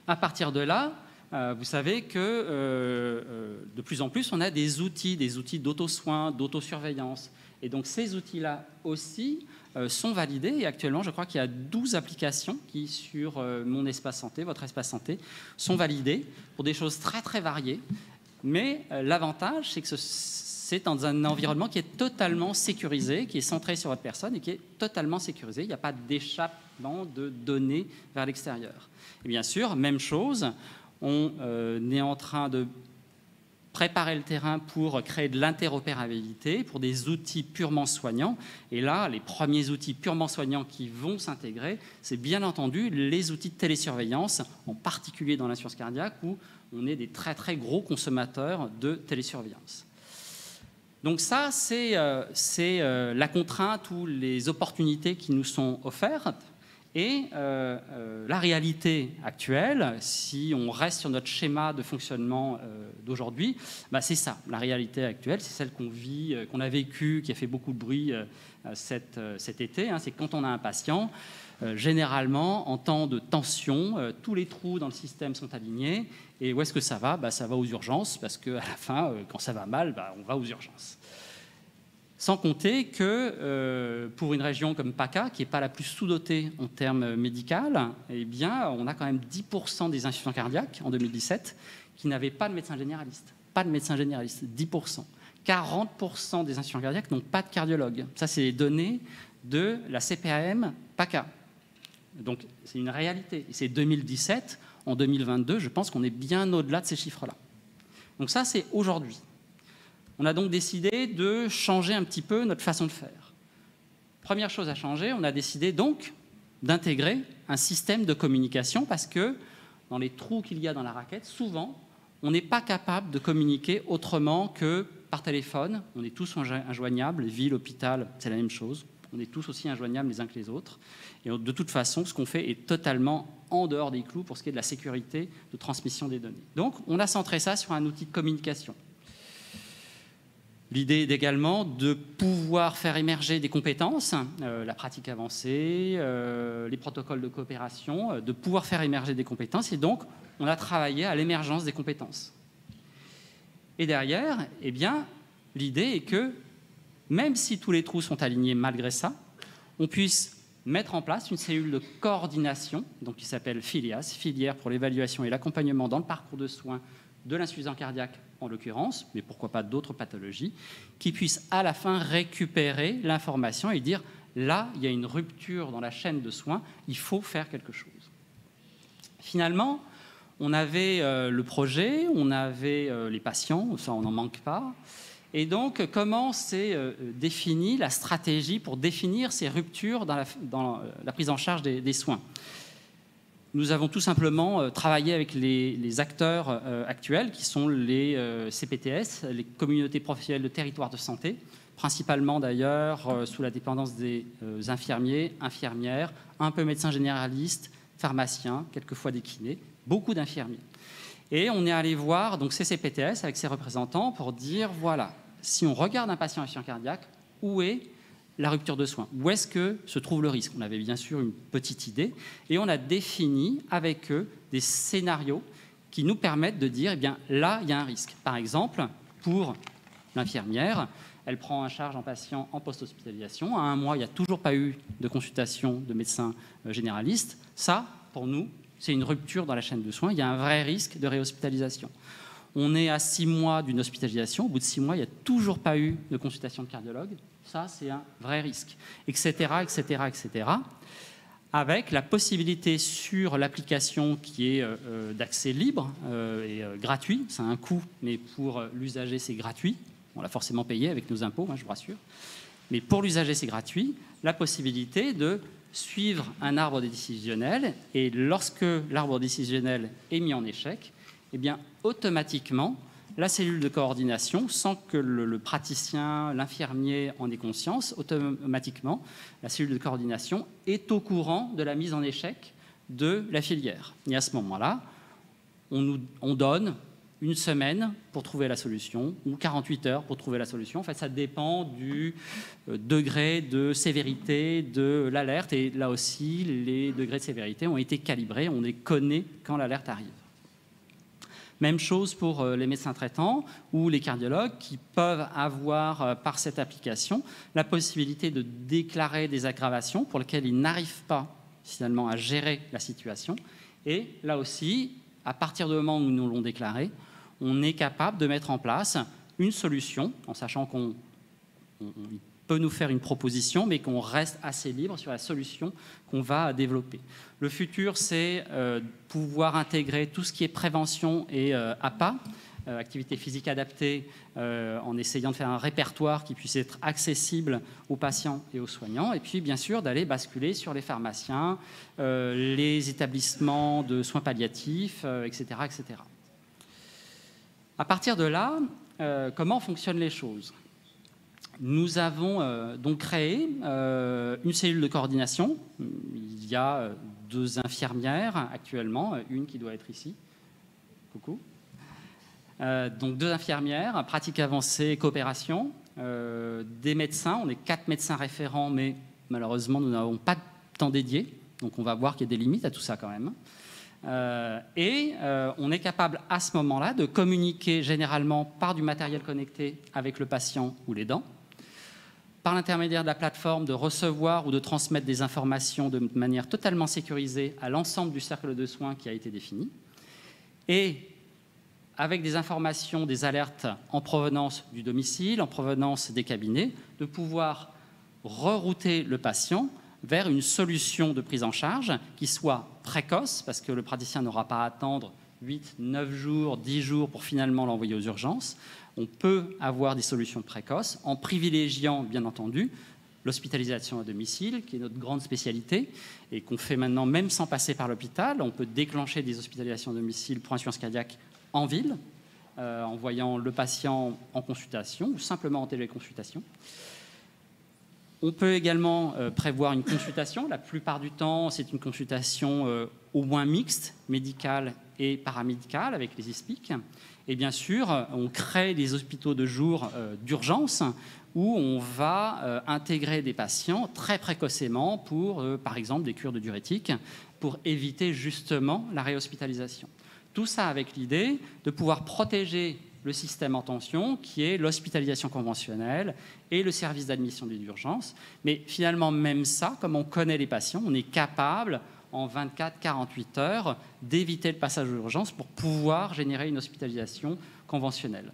À partir de là, vous savez que de plus en plus, on a des outils d'auto-soins, d'autosurveillance. Et donc, ces outils-là aussi sont validés. Et actuellement, je crois qu'il y a 12 applications qui, sur mon espace santé, votre espace santé, sont validées pour des choses très, très variées. Mais l'avantage, c'est que c'est dans un environnement qui est totalement sécurisé, qui est centré sur votre personne et qui est totalement sécurisé. Il n'y a pas d'échappement de données vers l'extérieur. Et bien sûr, même chose, on est en train de préparer le terrain pour créer de l'interopérabilité, pour des outils purement soignants. Et là, les premiers outils purement soignants qui vont s'intégrer, c'est bien entendu les outils de télésurveillance, en particulier dans l'insuffisance cardiaque, où on est des très très gros consommateurs de télésurveillance. Donc ça, c'est la contrainte ou les opportunités qui nous sont offertes. Et la réalité actuelle, si on reste sur notre schéma de fonctionnement d'aujourd'hui, bah c'est ça. La réalité actuelle, c'est celle qu'on vit, qu'on a vécue, qui a fait beaucoup de bruit cet été. Hein, c'est quand on a un patient, généralement, en temps de tension, tous les trous dans le système sont alignés. Et où est-ce que ça va? Bah, ça va aux urgences, parce qu'à la fin, quand ça va mal, bah, on va aux urgences. Sans compter que pour une région comme PACA, qui n'est pas la plus sous-dotée en termes médicaux, eh bien, on a quand même 10% des insuffisants cardiaques en 2017 qui n'avaient pas de médecin généraliste. Pas de médecin généraliste, 10%. 40% des insuffisants cardiaques n'ont pas de cardiologue. Ça, c'est les données de la CPAM PACA. Donc, c'est une réalité. Et c'est 2017. En 2022, je pense qu'on est bien au-delà de ces chiffres-là. Donc ça, c'est aujourd'hui. On a donc décidé de changer un petit peu notre façon de faire. Première chose à changer, on a décidé donc d'intégrer un système de communication parce que dans les trous qu'il y a dans la raquette, souvent, on n'est pas capable de communiquer autrement que par téléphone. On est tous injoignables, ville, hôpital, c'est la même chose. On est tous aussi injoignables les uns que les autres. Et de toute façon, ce qu'on fait est totalement en dehors des clous pour ce qui est de la sécurité de transmission des données. Donc, on a centré ça sur un outil de communication. L'idée est également de pouvoir faire émerger des compétences, la pratique avancée, les protocoles de coopération, de pouvoir faire émerger des compétences. Et donc, on a travaillé à l'émergence des compétences. Et derrière, eh bien, l'idée est que, même si tous les trous sont alignés malgré ça, on puisse mettre en place une cellule de coordination, donc qui s'appelle FILIAS, filière pour l'évaluation et l'accompagnement dans le parcours de soins de l'insuffisance cardiaque en l'occurrence, mais pourquoi pas d'autres pathologies, qui puissent à la fin récupérer l'information et dire là, il y a une rupture dans la chaîne de soins, il faut faire quelque chose. Finalement, on avait le projet, on avait les patients, ça on n'en manque pas. Et donc, comment s'est définie la stratégie pour définir ces ruptures dans la prise en charge des soins? Nous avons tout simplement travaillé avec les acteurs actuels, qui sont les CPTS, les communautés professionnelles de territoire de santé, principalement d'ailleurs sous la dépendance des infirmiers, infirmières, un peu médecins généralistes, pharmaciens, quelquefois des kinés, beaucoup d'infirmiers. Et on est allé voir donc ces CPTS avec ses représentants pour dire, voilà, si on regarde un patient insuffisant cardiaque, où est la rupture de soins? Où est-ce que se trouve le risque? On avait bien sûr une petite idée et on a défini avec eux des scénarios qui nous permettent de dire, eh bien, là, il y a un risque. Par exemple, pour l'infirmière, elle prend en charge un patient en post-hospitalisation. À 1 mois, il n'y a toujours pas eu de consultation de médecin généraliste. Ça, pour nous, c'est une rupture dans la chaîne de soins. Il y a un vrai risque de réhospitalisation. On est à 6 mois d'une hospitalisation. Au bout de 6 mois, il n'y a toujours pas eu de consultation de cardiologue. Ça, c'est un vrai risque, etc., etc., etc. Avec la possibilité sur l'application qui est d'accès libre et gratuit. C'est un coût, mais pour l'usager, c'est gratuit. On l'a forcément payé avec nos impôts, je vous rassure. Mais pour l'usager, c'est gratuit. La possibilité de suivre un arbre décisionnel. Et lorsque l'arbre décisionnel est mis en échec, eh bien, automatiquement, la cellule de coordination, sans que le praticien, l'infirmier en ait conscience, automatiquement, la cellule de coordination est au courant de la mise en échec de la filière. Et à ce moment-là, on donne une semaine pour trouver la solution ou 48 heures pour trouver la solution. En fait, ça dépend du degré de sévérité de l'alerte. Et là aussi, les degrés de sévérité ont été calibrés. On les connaît quand l'alerte arrive. Même chose pour les médecins traitants ou les cardiologues qui peuvent avoir, par cette application, la possibilité de déclarer des aggravations pour lesquelles ils n'arrivent pas finalement à gérer la situation. Et là aussi, à partir du moment où nous l'ont déclaré, on est capable de mettre en place une solution, en sachant qu'on peut nous faire une proposition, mais qu'on reste assez libre sur la solution qu'on va développer. Le futur, c'est pouvoir intégrer tout ce qui est prévention et APA, activité physique adaptée, en essayant de faire un répertoire qui puisse être accessible aux patients et aux soignants, et puis bien sûr d'aller basculer sur les pharmaciens, les établissements de soins palliatifs, etc., etc. À partir de là, comment fonctionnent les choses ? Nous avons donc créé une cellule de coordination. Il y a 2 infirmières actuellement, une qui doit être ici. Coucou. Donc 2 infirmières, pratique avancée, coopération, des médecins. On est 4 médecins référents, mais malheureusement, nous n'avons pas de temps dédié. Donc on va voir qu'il y a des limites à tout ça quand même. On est capable à ce moment-là de communiquer généralement par du matériel connecté avec le patient ou l'aidant, par l'intermédiaire de la plateforme de recevoir ou de transmettre des informations de manière totalement sécurisée à l'ensemble du cercle de soins qui a été défini, et avec des informations, des alertes en provenance du domicile, en provenance des cabinets, de pouvoir rerouter le patient vers une solution de prise en charge qui soit précoce, parce que le praticien n'aura pas à attendre 8, 9 jours, 10 jours pour finalement l'envoyer aux urgences. On peut avoir des solutions précoces en privilégiant, bien entendu, l'hospitalisation à domicile, qui est notre grande spécialité, et qu'on fait maintenant même sans passer par l'hôpital. On peut déclencher des hospitalisations à domicile pour insuffisance cardiaque en ville, en voyant le patient en consultation ou simplement en téléconsultation. On peut également prévoir une consultation. La plupart du temps, c'est une consultation au moins mixte, médicale et paramédicale, avec les ISPIC. Et bien sûr, on crée des hôpitaux de jour d'urgence où on va intégrer des patients très précocement pour, par exemple, des cures de diurétiques, pour éviter justement la réhospitalisation. Tout ça avec l'idée de pouvoir protéger le système en tension, qui est l'hospitalisation conventionnelle et le service d'admission d'urgence. Mais finalement, même ça, comme on connaît les patients, on est capable, en 24-48 heures, d'éviter le passage aux urgences pour pouvoir générer une hospitalisation conventionnelle.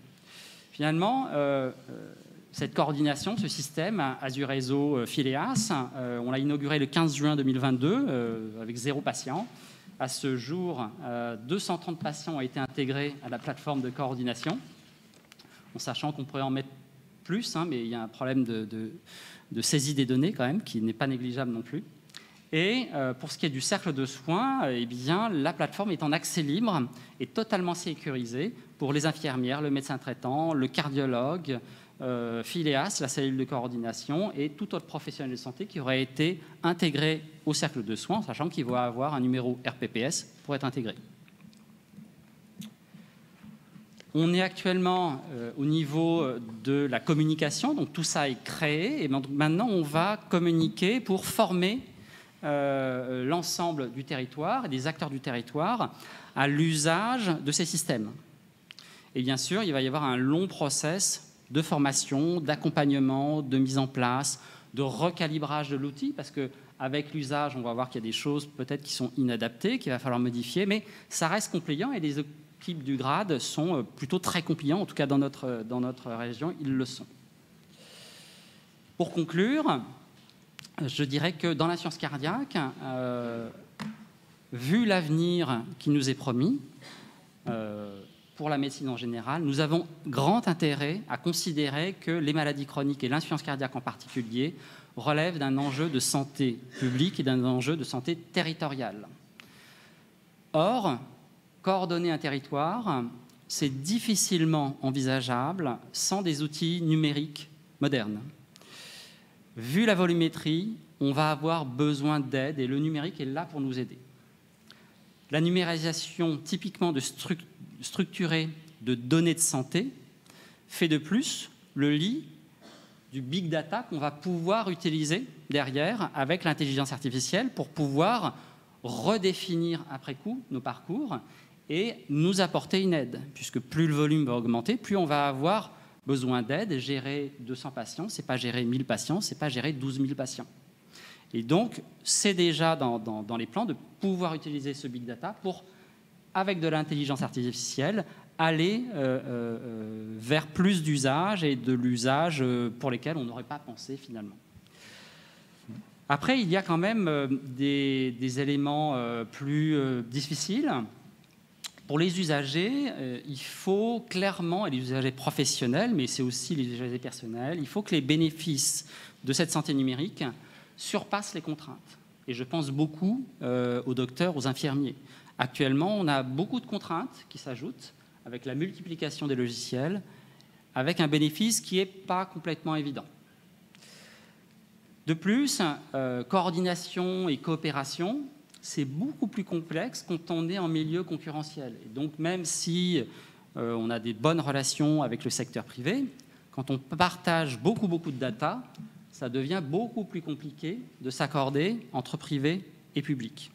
Finalement, cette coordination, ce système, Azureso Phileas, on l'a inauguré le 15 juin 2022 avec 0 patient. À ce jour, 230 patients ont été intégrés à la plateforme de coordination, en sachant qu'on pourrait en mettre plus, mais il y a un problème de saisie des données quand même, qui n'est pas négligeable non plus. Et pour ce qui est du cercle de soins, eh bien, la plateforme est en accès libre et totalement sécurisée pour les infirmières, le médecin traitant, le cardiologue, Phileas, la cellule de coordination, et tout autre professionnel de santé qui aurait été intégré au cercle de soins, sachant qu'il va avoir un numéro RPPS pour être intégré. On est actuellement au niveau de la communication, donc tout ça est créé, et maintenant on va communiquer pour former l'ensemble du territoire et des acteurs du territoire à l'usage de ces systèmes. Et bien sûr, il va y avoir un long process de formation, d'accompagnement, de mise en place, de recalibrage de l'outil, parce qu'avec l'usage, on va voir qu'il y a des choses peut-être qui sont inadaptées, qu'il va falloir modifier, mais ça reste compliant et les équipes du grade sont plutôt très compliants, en tout cas dans notre région, ils le sont. Pour conclure, je dirais que dans la science cardiaque, vu l'avenir qui nous est promis, pour la médecine en général, nous avons grand intérêt à considérer que les maladies chroniques et l'insuffisance cardiaque en particulier relèvent d'un enjeu de santé publique et d'un enjeu de santé territoriale. Or, coordonner un territoire, c'est difficilement envisageable sans des outils numériques modernes. Vu la volumétrie, on va avoir besoin d'aide et le numérique est là pour nous aider. La numérisation typiquement structurée de données de santé fait de plus le lit du big data qu'on va pouvoir utiliser derrière avec l'intelligence artificielle pour pouvoir redéfinir après coup nos parcours et nous apporter une aide, puisque plus le volume va augmenter, plus on va avoir besoin d'aide. Gérer 200 patients, ce n'est pas gérer 1000 patients, ce n'est pas gérer 12 000 patients. Et donc, c'est déjà dans les plans de pouvoir utiliser ce big data pour, avec de l'intelligence artificielle, aller vers plus d'usages et de l'usage pour lesquels on n'aurait pas pensé finalement. Après, il y a quand même des éléments plus difficiles. Pour les usagers, il faut clairement, et les usagers professionnels, mais c'est aussi les usagers personnels, il faut que les bénéfices de cette santé numérique surpassent les contraintes. Et je pense beaucoup aux docteurs, aux infirmiers. Actuellement, on a beaucoup de contraintes qui s'ajoutent avec la multiplication des logiciels, avec un bénéfice qui n'est pas complètement évident. De plus, coordination et coopération, c'est beaucoup plus complexe quand on est en milieu concurrentiel. Et donc, même si on a des bonnes relations avec le secteur privé, quand on partage beaucoup de data, ça devient beaucoup plus compliqué de s'accorder entre privé et public.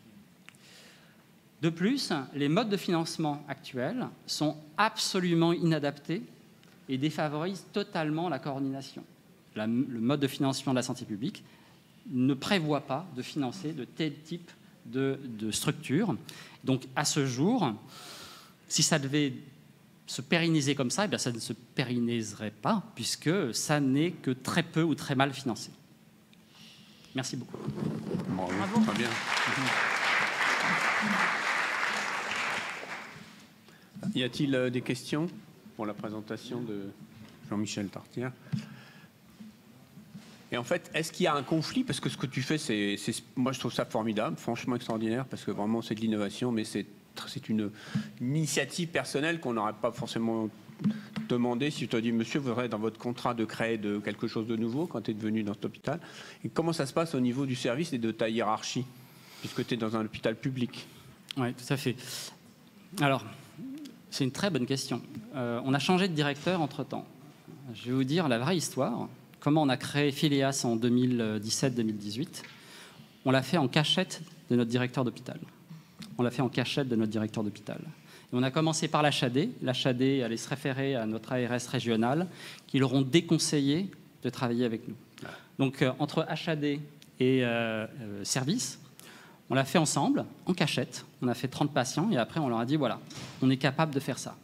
De plus, les modes de financement actuels sont absolument inadaptés et défavorisent totalement la coordination. Le mode de financement de la santé publique ne prévoit pas de financer de tel type de structure. Donc, à ce jour, si ça devait se pérenniser comme ça, eh bien, ça ne se pérenniserait pas, puisque ça n'est que très peu ou très mal financé. Merci beaucoup. Bravo. Très bien. Y a-t-il des questions pour la présentation de Jean-Michel Tartière? Et en fait, est-ce qu'il y a un conflit? Parce que ce que tu fais, moi je trouve ça formidable, franchement extraordinaire, parce que vraiment c'est de l'innovation, mais c'est une initiative personnelle qu'on n'aurait pas forcément demandé si je te dis, monsieur, vous aurez dans votre contrat de créer quelque chose de nouveau quand tu es devenu dans cet hôpital. Et comment ça se passe au niveau du service et de ta hiérarchie, puisque tu es dans un hôpital public? Oui, tout à fait. Alors, c'est une très bonne question. On a changé de directeur entre-temps. Je vais vous dire la vraie histoire. Comment on a créé Phileas en 2017-2018. On l'a fait en cachette de notre directeur d'hôpital. Et on a commencé par l'HAD. L'HAD allait se référer à notre ARS régional, qui leur ont déconseillé de travailler avec nous. Donc, entre HAD et service, on l'a fait ensemble, en cachette. On a fait 30 patients et après, on leur a dit, voilà, on est capable de faire ça.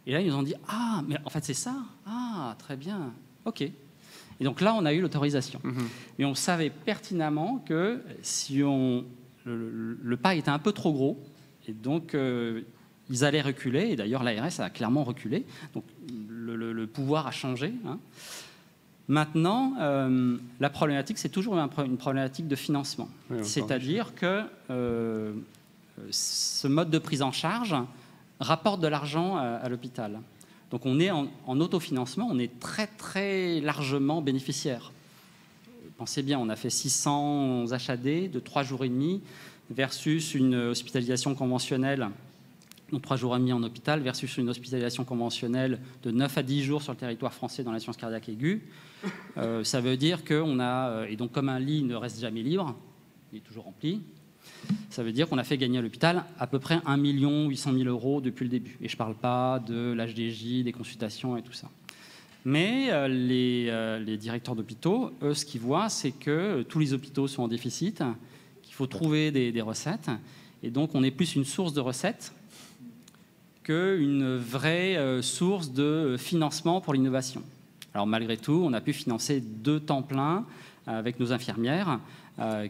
Et là, ils nous ont dit, ah, mais en fait, c'est ça? Ah, très bien. OK. Et donc là, on a eu l'autorisation. Mais on savait pertinemment que si le pas était un peu trop gros, et donc ils allaient reculer, et d'ailleurs l'ARS a clairement reculé, donc le pouvoir a changé. Hein. Maintenant, la problématique, c'est toujours une problématique de financement. Oui, c'est-à-dire que ce mode de prise en charge rapporte de l'argent à l'hôpital. Donc on est en autofinancement, on est très très largement bénéficiaire. Pensez bien, on a fait 600 HAD de 3 jours et demi versus une hospitalisation conventionnelle, donc 3 jours et demi en hôpital, versus une hospitalisation conventionnelle de 9 à 10 jours sur le territoire français dans l'insuffisance cardiaque aiguë. Ça veut dire qu'on a, et donc comme un lit ne reste jamais libre, il est toujours rempli, ça veut dire qu'on a fait gagner à l'hôpital à peu près 1 800 000 € depuis le début. Et je ne parle pas de l'HDJ, des consultations et tout ça. Mais les directeurs d'hôpitaux, eux, ce qu'ils voient, c'est que tous les hôpitaux sont en déficit, qu'il faut trouver des recettes. Et donc, on est plus une source de recettes qu'une vraie source de financement pour l'innovation. Alors malgré tout, on a pu financer 2 temps plein avec nos infirmières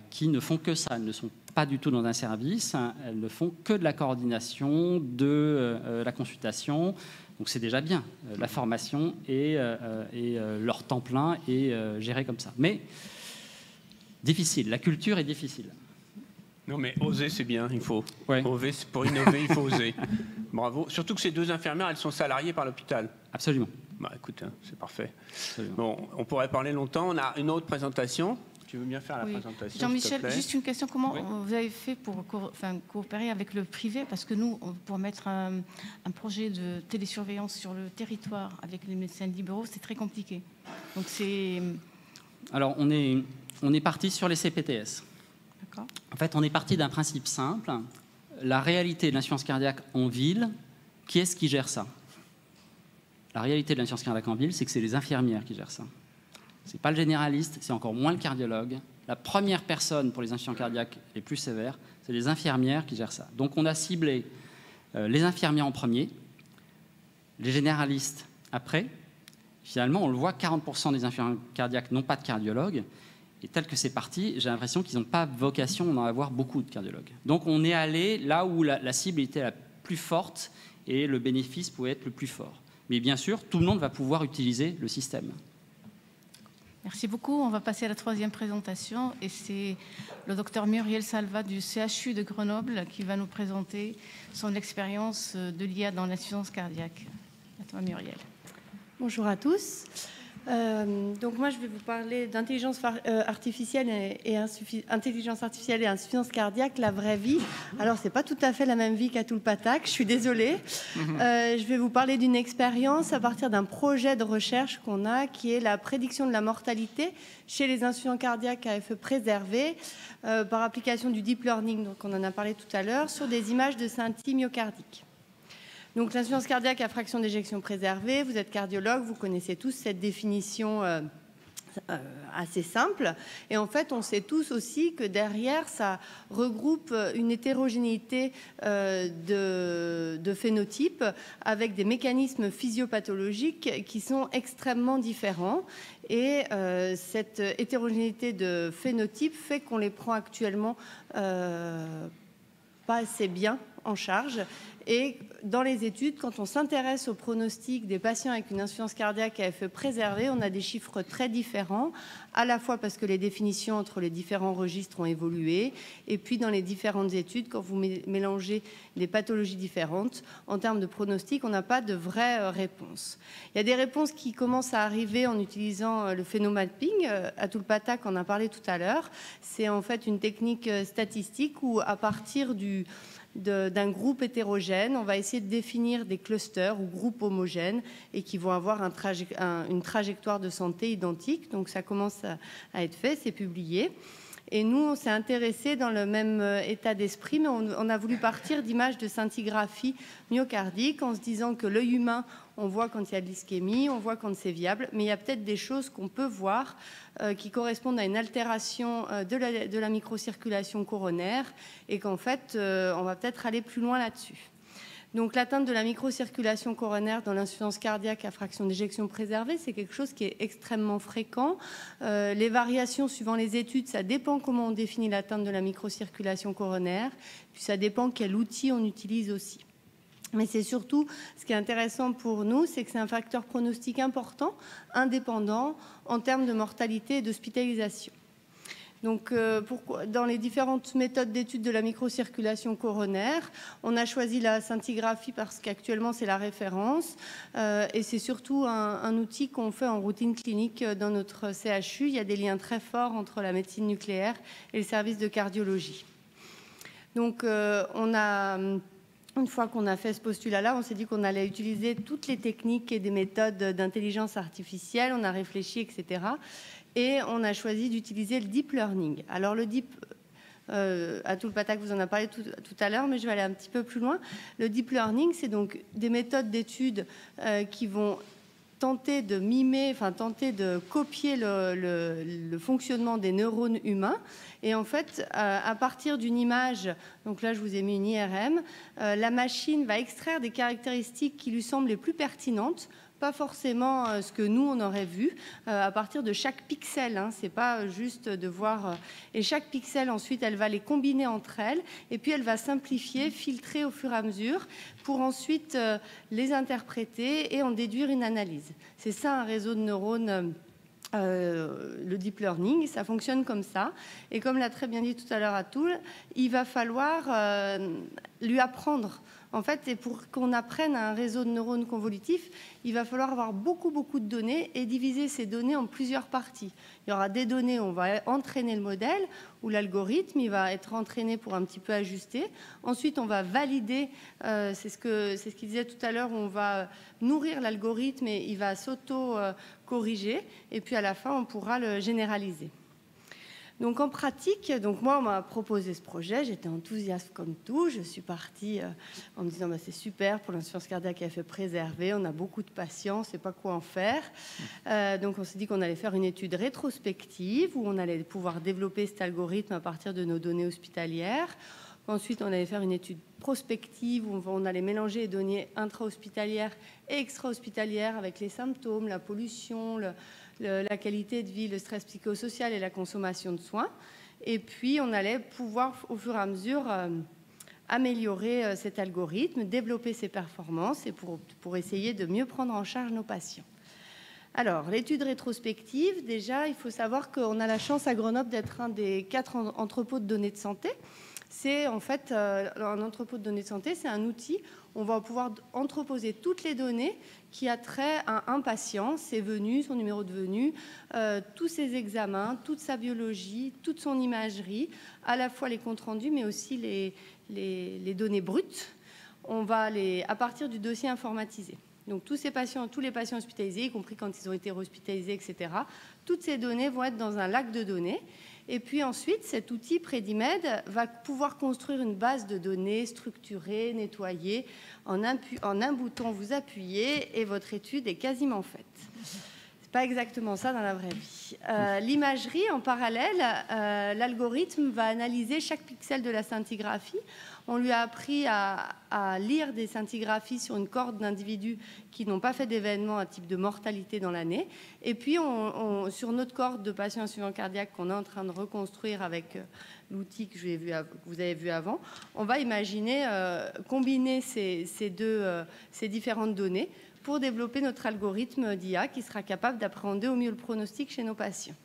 qui ne font que ça. Elles ne sont pas du tout dans un service, elles ne font que de la coordination, de la consultation. Donc c'est déjà bien. La formation et leur temps plein est géré comme ça. Mais difficile, la culture est difficile. Non, mais oser, c'est bien, il faut. Ouais. Pour innover, il faut oser. Bravo. Surtout que ces 2 infirmières, elles sont salariées par l'hôpital. Absolument. Bah, écoute, c'est parfait. Absolument. Bon, on pourrait parler longtemps. On a une autre présentation. Tu veux bien faire la présentation, Jean-Michel, s'il te plaît ? juste une question. Comment vous avez fait pour coopérer avec le privé? Parce que nous, pour mettre un projet de télésurveillance sur le territoire avec les médecins libéraux, c'est très compliqué. Donc c'est... Alors, on est parti sur les CPTS. D'accord. En fait, on est parti d'un principe simple. La réalité de l'insuffisance cardiaque en ville, qui est-ce qui gère ça? La réalité de l'insuffisance cardiaque en ville, c'est que c'est les infirmières qui gèrent ça. Ce n'est pas le généraliste, c'est encore moins le cardiologue. La première personne pour les insuffisants cardiaques les plus sévères, c'est les infirmières qui gèrent ça. Donc on a ciblé les infirmières en premier, les généralistes après. Finalement, on le voit, 40% des infirmiers cardiaques n'ont pas de cardiologue. Et tel que c'est parti, j'ai l'impression qu'ils n'ont pas vocation d'en avoir beaucoup de cardiologues. Donc on est allé là où la cible était la plus forte et le bénéfice pouvait être le plus fort. Mais bien sûr, tout le monde va pouvoir utiliser le système. Merci beaucoup. On va passer à la 3e présentation. Et c'est le docteur Muriel Salva du CHU de Grenoble qui va nous présenter son expérience de l'IA dans l'insuffisance cardiaque. À toi, Muriel. Bonjour à tous. Donc moi, je vais vous parler d'intelligence artificielle et insuffisance cardiaque, la vraie vie. Alors, c'est pas tout à fait la même vie qu'à Toulpatak, je suis désolée. Je vais vous parler d'une expérience à partir d'un projet de recherche qu'on a, qui est la prédiction de la mortalité chez les insuffisants cardiaques à effet préservé par application du deep learning, donc on en a parlé tout à l'heure, sur des images de scintille myocardique. Donc l'insuffisance cardiaque à fraction d'éjection préservée, vous êtes cardiologue, vous connaissez tous cette définition assez simple. Et en fait, on sait tous aussi que derrière, ça regroupe une hétérogénéité de phénotypes avec des mécanismes physiopathologiques qui sont extrêmement différents. Et cette hétérogénéité de phénotypes fait qu'on les prend actuellement pas assez bien en charge. Et dans les études, quand on s'intéresse au pronostic des patients avec une insuffisance cardiaque à effet préservé, on a des chiffres très différents, à la fois parce que les définitions entre les différents registres ont évolué, et puis dans les différentes études, quand vous mélangez des pathologies différentes, en termes de pronostic, on n'a pas de vraie réponse. Il y a des réponses qui commencent à arriver en utilisant le phénomapping. À Toulpatak, on en a parlé tout à l'heure. C'est en fait une technique statistique où, à partir d'un groupe hétérogène, on va essayer de définir des clusters ou groupes homogènes et qui vont avoir une trajectoire de santé identique. Donc ça commence à être fait, c'est publié. Et nous, on s'est intéressé dans le même état d'esprit, mais on a voulu partir d'images de scintigraphie myocardique en se disant que l'œil humain, on voit quand il y a de l'ischémie, on voit quand c'est viable, mais il y a peut-être des choses qu'on peut voir qui correspondent à une altération de la microcirculation coronaire et qu'en fait, on va peut-être aller plus loin là-dessus. Donc l'atteinte de la microcirculation coronaire dans l'insuffisance cardiaque à fraction d'éjection préservée, c'est quelque chose qui est extrêmement fréquent. Les variations suivant les études, ça dépend comment on définit l'atteinte de la microcirculation coronaire, puis ça dépend quel outil on utilise aussi. Mais c'est surtout, ce qui est intéressant pour nous, c'est que c'est un facteur pronostic important, indépendant, en termes de mortalité et d'hospitalisation. Donc, dans les différentes méthodes d'étude de la microcirculation coronaire, on a choisi la scintigraphie parce qu'actuellement, c'est la référence. Et c'est surtout un outil qu'on fait en routine clinique dans notre CHU. Il y a des liens très forts entre la médecine nucléaire et le service de cardiologie. Donc, une fois qu'on a fait ce postulat-là, on s'est dit qu'on allait utiliser toutes les techniques et des méthodes d'intelligence artificielle. On a réfléchi, etc. Et on a choisi d'utiliser le deep learning. Alors le deep, à Toulpatak, vous en a parlé tout à l'heure, mais je vais aller un petit peu plus loin. Le deep learning, c'est donc des méthodes d'études qui vont tenter de mimer, enfin tenter de copier le fonctionnement des neurones humains. Et en fait, à partir d'une image, donc là je vous ai mis une IRM, la machine va extraire des caractéristiques qui lui semblent les plus pertinentes, pas forcément ce que nous on aurait vu à partir de chaque pixel, hein, c'est pas juste de voir et chaque pixel ensuite elle va les combiner entre elles et puis elle va simplifier, filtrer au fur et à mesure pour ensuite les interpréter et en déduire une analyse. C'est ça un réseau de neurones. Le deep learning, ça fonctionne comme ça. Et comme l'a très bien dit tout à l'heure Atul, il va falloir lui apprendre. En fait, et pour qu'on apprenne un réseau de neurones convolutifs, il va falloir avoir beaucoup de données et diviser ces données en plusieurs parties. Il y aura des données où on va entraîner le modèle, où l'algorithme il va être entraîné pour un petit peu ajuster. Ensuite, on va valider, c'est ce qu'il disait tout à l'heure, on va nourrir l'algorithme et il va s'auto-corriger. Et puis à la fin, on pourra le généraliser. Donc en pratique, donc moi on m'a proposé ce projet, j'étais enthousiaste comme tout, je suis partie en me disant bah, c'est super pour l'insuffisance cardiaque à effet préservé, on a beaucoup de patients, on ne sait pas quoi en faire. Donc on s'est dit qu'on allait faire une étude rétrospective où on allait pouvoir développer cet algorithme à partir de nos données hospitalières. Ensuite, on allait faire une étude prospective où on allait mélanger les données intra-hospitalières et extra-hospitalières avec les symptômes, la pollution, la qualité de vie, le stress psychosocial et la consommation de soins. Et puis, on allait pouvoir, au fur et à mesure, améliorer cet algorithme, développer ses performances et pour essayer de mieux prendre en charge nos patients. Alors, l'étude rétrospective, déjà, il faut savoir qu'on a la chance à Grenoble d'être un des 4 entrepôts de données de santé. C'est en fait un entrepôt de données de santé, c'est un outil où on va pouvoir entreposer toutes les données qui a trait à un patient, ses venues, son numéro de venue, tous ses examens, toute sa biologie, toute son imagerie, à la fois les comptes rendus, mais aussi les données brutes. On va à partir du dossier informatisé. Donc tous les patients hospitalisés, y compris quand ils ont été hospitalisés, etc., toutes ces données vont être dans un lac de données. Et puis ensuite, cet outil Predimed va pouvoir construire une base de données structurée, nettoyée. En un bouton, vous appuyez et votre étude est quasiment faite. C'est pas exactement ça dans la vraie vie. L'imagerie, en parallèle, l'algorithme va analyser chaque pixel de la scintigraphie. On lui a appris à lire des scintigraphies sur une cohorte d'individus qui n'ont pas fait d'événements à type de mortalité dans l'année. Et puis, sur notre cohorte de patients insuffisants cardiaques qu'on est en train de reconstruire avec l'outil que vous avez vu avant, on va imaginer combiner ces différentes données pour développer notre algorithme d'IA qui sera capable d'appréhender au mieux le pronostic chez nos patients.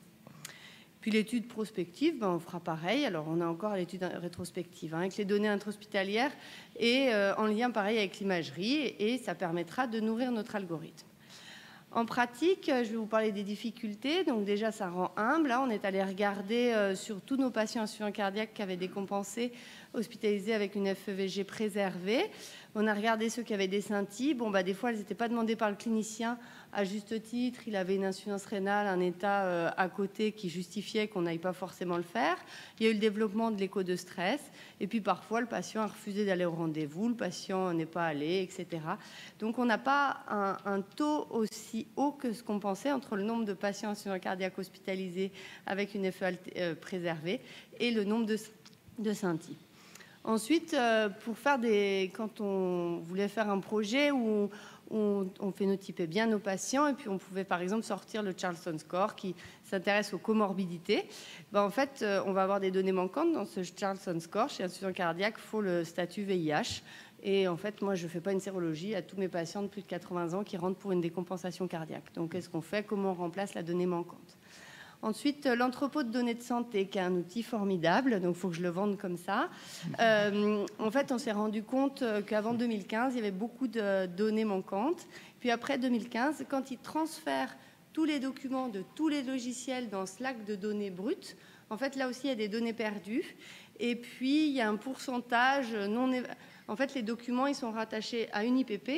Puis l'étude prospective, on fera pareil. Alors on a encore l'étude rétrospective avec les données intra-hospitalières et en lien pareil avec l'imagerie et ça permettra de nourrir notre algorithme. En pratique, je vais vous parler des difficultés. Donc déjà, ça rend humble. Là, on est allé regarder sur tous nos patients insuffisants cardiaques qui avaient décompensé, hospitalisés avec une FEVG préservée. On a regardé ceux qui avaient des scintilles. Des fois, elles n'étaient pas demandées par le clinicien à juste titre. Il avait une insuffisance rénale, un état à côté qui justifiait qu'on n'aille pas forcément le faire. Il y a eu le développement de l'écho de stress. Et puis parfois, le patient a refusé d'aller au rendez-vous. Le patient n'est pas allé, etc. Donc, on n'a pas un taux aussi haut que ce qu'on pensait entre le nombre de patients insuffisants cardiaques hospitalisés avec une FEVG préservée et le nombre de scintilles. Ensuite, quand on voulait faire un projet où on phénotypait bien nos patients et puis on pouvait par exemple sortir le Charlson Score qui s'intéresse aux comorbidités, en fait, on va avoir des données manquantes dans ce Charlson Score. Chez insuffisant cardiaque, il faut le statut VIH. Et en fait, moi, je ne fais pas une sérologie à tous mes patients de plus de 80 ans qui rentrent pour une décompensation cardiaque. Donc, qu'est-ce qu'on fait? Comment on remplace la donnée manquante? Ensuite, l'entrepôt de données de santé, qui est un outil formidable, donc il faut que je le vende comme ça. En fait, on s'est rendu compte qu'avant 2015, il y avait beaucoup de données manquantes. Puis après 2015, quand ils transfèrent tous les documents de tous les logiciels dans ce lac de données brutes, en fait, là aussi, il y a des données perdues. Et puis, il y a un pourcentage non... En fait, les documents, ils sont rattachés à une IPP,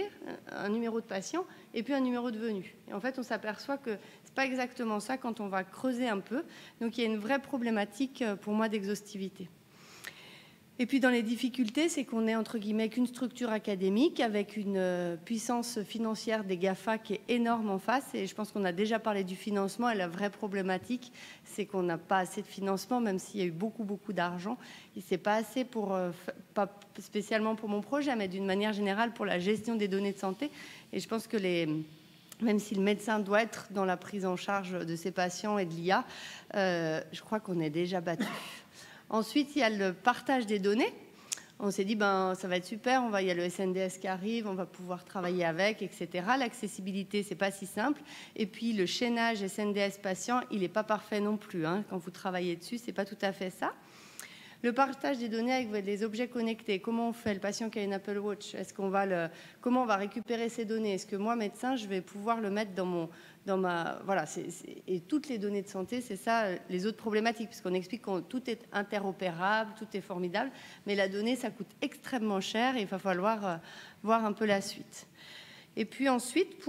un numéro de patient, et puis un numéro de venue. Et en fait, on s'aperçoit que ce n'est pas exactement ça quand on va creuser un peu. Donc, il y a une vraie problématique pour moi d'exhaustivité. Et puis dans les difficultés, c'est qu'on est entre guillemets qu'une structure académique avec une puissance financière des GAFA qui est énorme en face. Et je pense qu'on a déjà parlé du financement. Et la vraie problématique, c'est qu'on n'a pas assez de financement, même s'il y a eu beaucoup d'argent. Et c'est pas assez pour, pas spécialement pour mon projet, mais d'une manière générale pour la gestion des données de santé. Et je pense que même si le médecin doit être dans la prise en charge de ses patients et de l'IA, je crois qu'on est déjà battu. Ensuite, il y a le partage des données. On s'est dit, ça va être super, il y a le SNDS qui arrive, on va pouvoir travailler avec, etc. L'accessibilité, c'est pas si simple. Et puis, le chaînage SNDS patient, il n'est pas parfait non plus. Hein. Quand vous travaillez dessus, c'est pas tout à fait ça. Le partage des données avec les objets connectés, comment on fait? Le patient qui a une Apple Watch, comment on va récupérer ces données? Est-ce que moi, médecin, je vais pouvoir le mettre voilà, et toutes les données de santé, c'est ça, les autres problématiques, puisqu'on explique que tout est interopérable, tout est formidable, mais la donnée, ça coûte extrêmement cher et il va falloir voir un peu la suite. Et puis ensuite,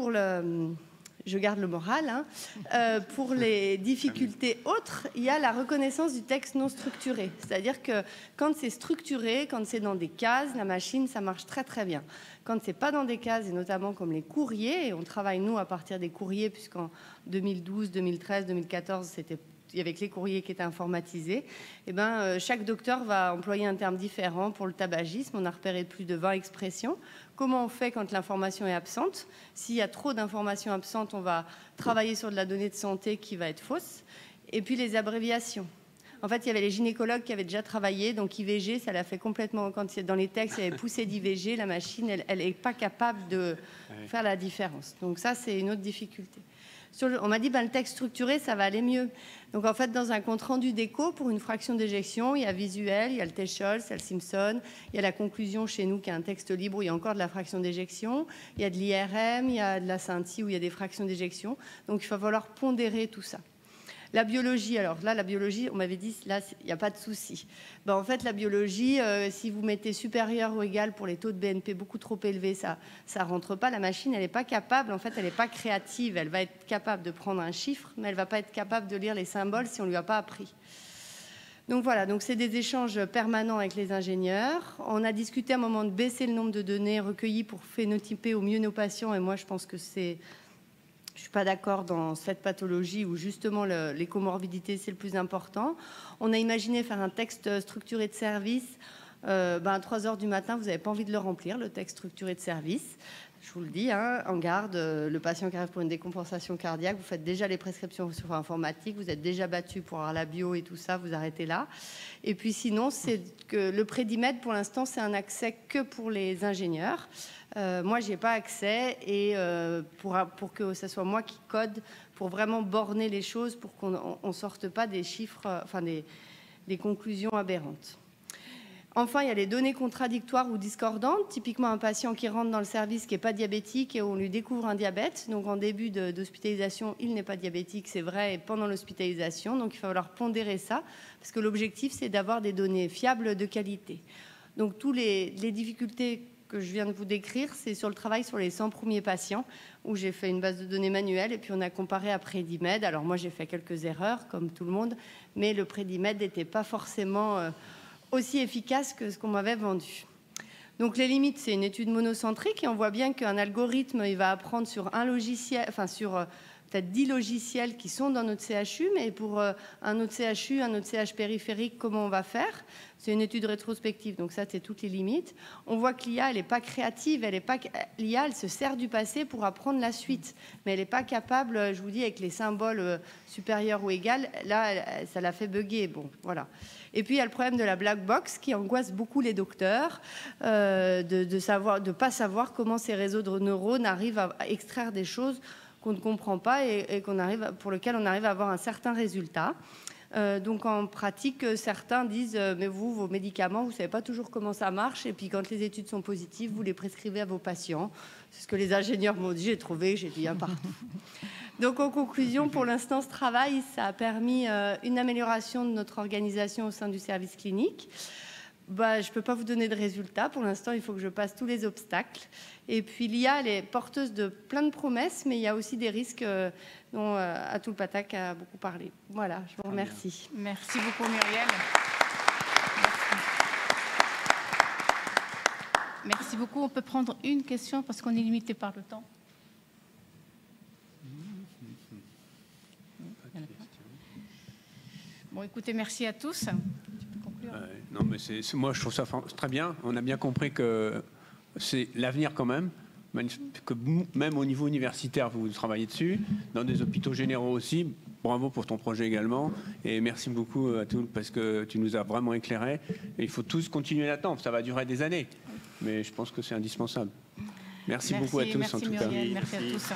je garde le moral, hein. Pour les difficultés autres, il y a la reconnaissance du texte non structuré. C'est-à-dire que quand c'est structuré, quand c'est dans des cases, la machine, ça marche très très bien. Quand c'est pas dans des cases, et notamment comme les courriers, et on travaille nous à partir des courriers, puisqu'en 2012, 2013, 2014, il y avait que les courriers qui étaient informatisés, et chaque docteur va employer un terme différent pour le tabagisme. On a repéré plus de 20 expressions. Comment on fait quand l'information est absente? S'il y a trop d'informations absentes, on va travailler sur de la donnée de santé qui va être fausse. Et puis les abréviations. En fait, il y avait les gynécologues qui avaient déjà travaillé, donc IVG, ça l'a fait complètement. Quand dans les textes, il y avait poussé d'IVG, la machine, elle n'est pas capable de faire la différence. Donc ça, c'est une autre difficulté. On m'a dit, le texte structuré, ça va aller mieux. Donc en fait, dans un compte-rendu d'écho, pour une fraction d'éjection, il y a visuel, il y a le Techholz, il y a le Simpson, il y a la conclusion chez nous qui est un texte libre où il y a encore de la fraction d'éjection, il y a de l'IRM, il y a de la Synthi où il y a des fractions d'éjection. Donc il va falloir pondérer tout ça. La biologie, alors là, la biologie, on m'avait dit, là, il n'y a pas de souci. En fait, la biologie, si vous mettez supérieur ou égal pour les taux de BNP beaucoup trop élevés, ça ne rentre pas. La machine, elle n'est pas capable, en fait, elle n'est pas créative. Elle va être capable de prendre un chiffre, mais elle ne va pas être capable de lire les symboles si on ne lui a pas appris. Donc voilà, donc c'est des échanges permanents avec les ingénieurs. On a discuté à un moment de baisser le nombre de données recueillies pour phénotyper au mieux nos patients, et moi, je pense que je ne suis pas d'accord dans cette pathologie où justement les comorbidités, c'est le plus important. On a imaginé faire un texte structuré de service. À 3 heures du matin, vous n'avez pas envie de le remplir, le texte structuré de service. Je vous le dis, en garde, le patient qui arrive pour une décompensation cardiaque, vous faites déjà les prescriptions sur informatique, vous êtes déjà battu pour avoir la bio et tout ça, vous arrêtez là. Et puis sinon, c'est que le Prédimed, pour l'instant, c'est un accès que pour les ingénieurs. Moi, je n'y ai pas accès et pour que ce soit moi qui code, pour vraiment borner les choses, pour qu'on ne sorte pas des chiffres, des conclusions aberrantes. Enfin, il y a les données contradictoires ou discordantes. Typiquement, un patient qui rentre dans le service qui n'est pas diabétique et on lui découvre un diabète. Donc, en début d'hospitalisation, il n'est pas diabétique, c'est vrai, et pendant l'hospitalisation. Donc, il va falloir pondérer ça, parce que l'objectif, c'est d'avoir des données fiables de qualité. Donc, toutes les difficultés que je viens de vous décrire, c'est sur le travail sur les 100 premiers patients, où j'ai fait une base de données manuelle, et puis on a comparé à Prédimed. Alors, moi, j'ai fait quelques erreurs, comme tout le monde, mais le Prédimed n'était pas forcément aussi efficace que ce qu'on m'avait vendu. Donc les limites, c'est une étude monocentrique et on voit bien qu'un algorithme, il va apprendre sur un logiciel, sur peut-être 10 logiciels qui sont dans notre CHU, mais pour un autre CHU, un autre CH périphérique, comment on va faire? C'est une étude rétrospective, donc ça, c'est toutes les limites. On voit que l'IA, elle n'est pas créative, l'IA, elle se sert du passé pour apprendre la suite, mais elle n'est pas capable, je vous dis, avec les symboles supérieurs ou égal, là, ça l'a fait bugger. Bon, voilà. Et puis, il y a le problème de la black box qui angoisse beaucoup les docteurs, de pas savoir comment ces réseaux de neurones arrivent à extraire des choses qu'on ne comprend pas et pour lesquelles on arrive à avoir un certain résultat. Donc, en pratique, certains disent « mais vous, vos médicaments, vous ne savez pas toujours comment ça marche et puis quand les études sont positives, vous les prescrivez à vos patients. » C'est ce que les ingénieurs m'ont dit, j'ai trouvé, j'ai dit « partout ». Donc, en conclusion, pour l'instant, ce travail, ça a permis une amélioration de notre organisation au sein du service clinique. Je ne peux pas vous donner de résultats. Pour l'instant, il faut que je passe tous les obstacles. Et puis, l'IA, elle est porteuse de plein de promesses, mais il y a aussi des risques dont Atul Pathak a beaucoup parlé. Voilà, je vous remercie. Merci beaucoup, Muriel. Merci. Merci beaucoup. On peut prendre une question parce qu'on est limité par le temps. Bon, écoutez, merci à tous. Tu peux conclure. Non, mais moi, je trouve ça très bien. On a bien compris que c'est l'avenir quand même. Que même au niveau universitaire, vous travaillez dessus, dans des hôpitaux généraux aussi. Bravo pour ton projet également. Et merci beaucoup à tous parce que tu nous as vraiment éclairés. Et il faut tous continuer là-dedans. Ça va durer des années. Mais je pense que c'est indispensable. Merci beaucoup à tous en tout cas. Merci Muriel, merci à tous.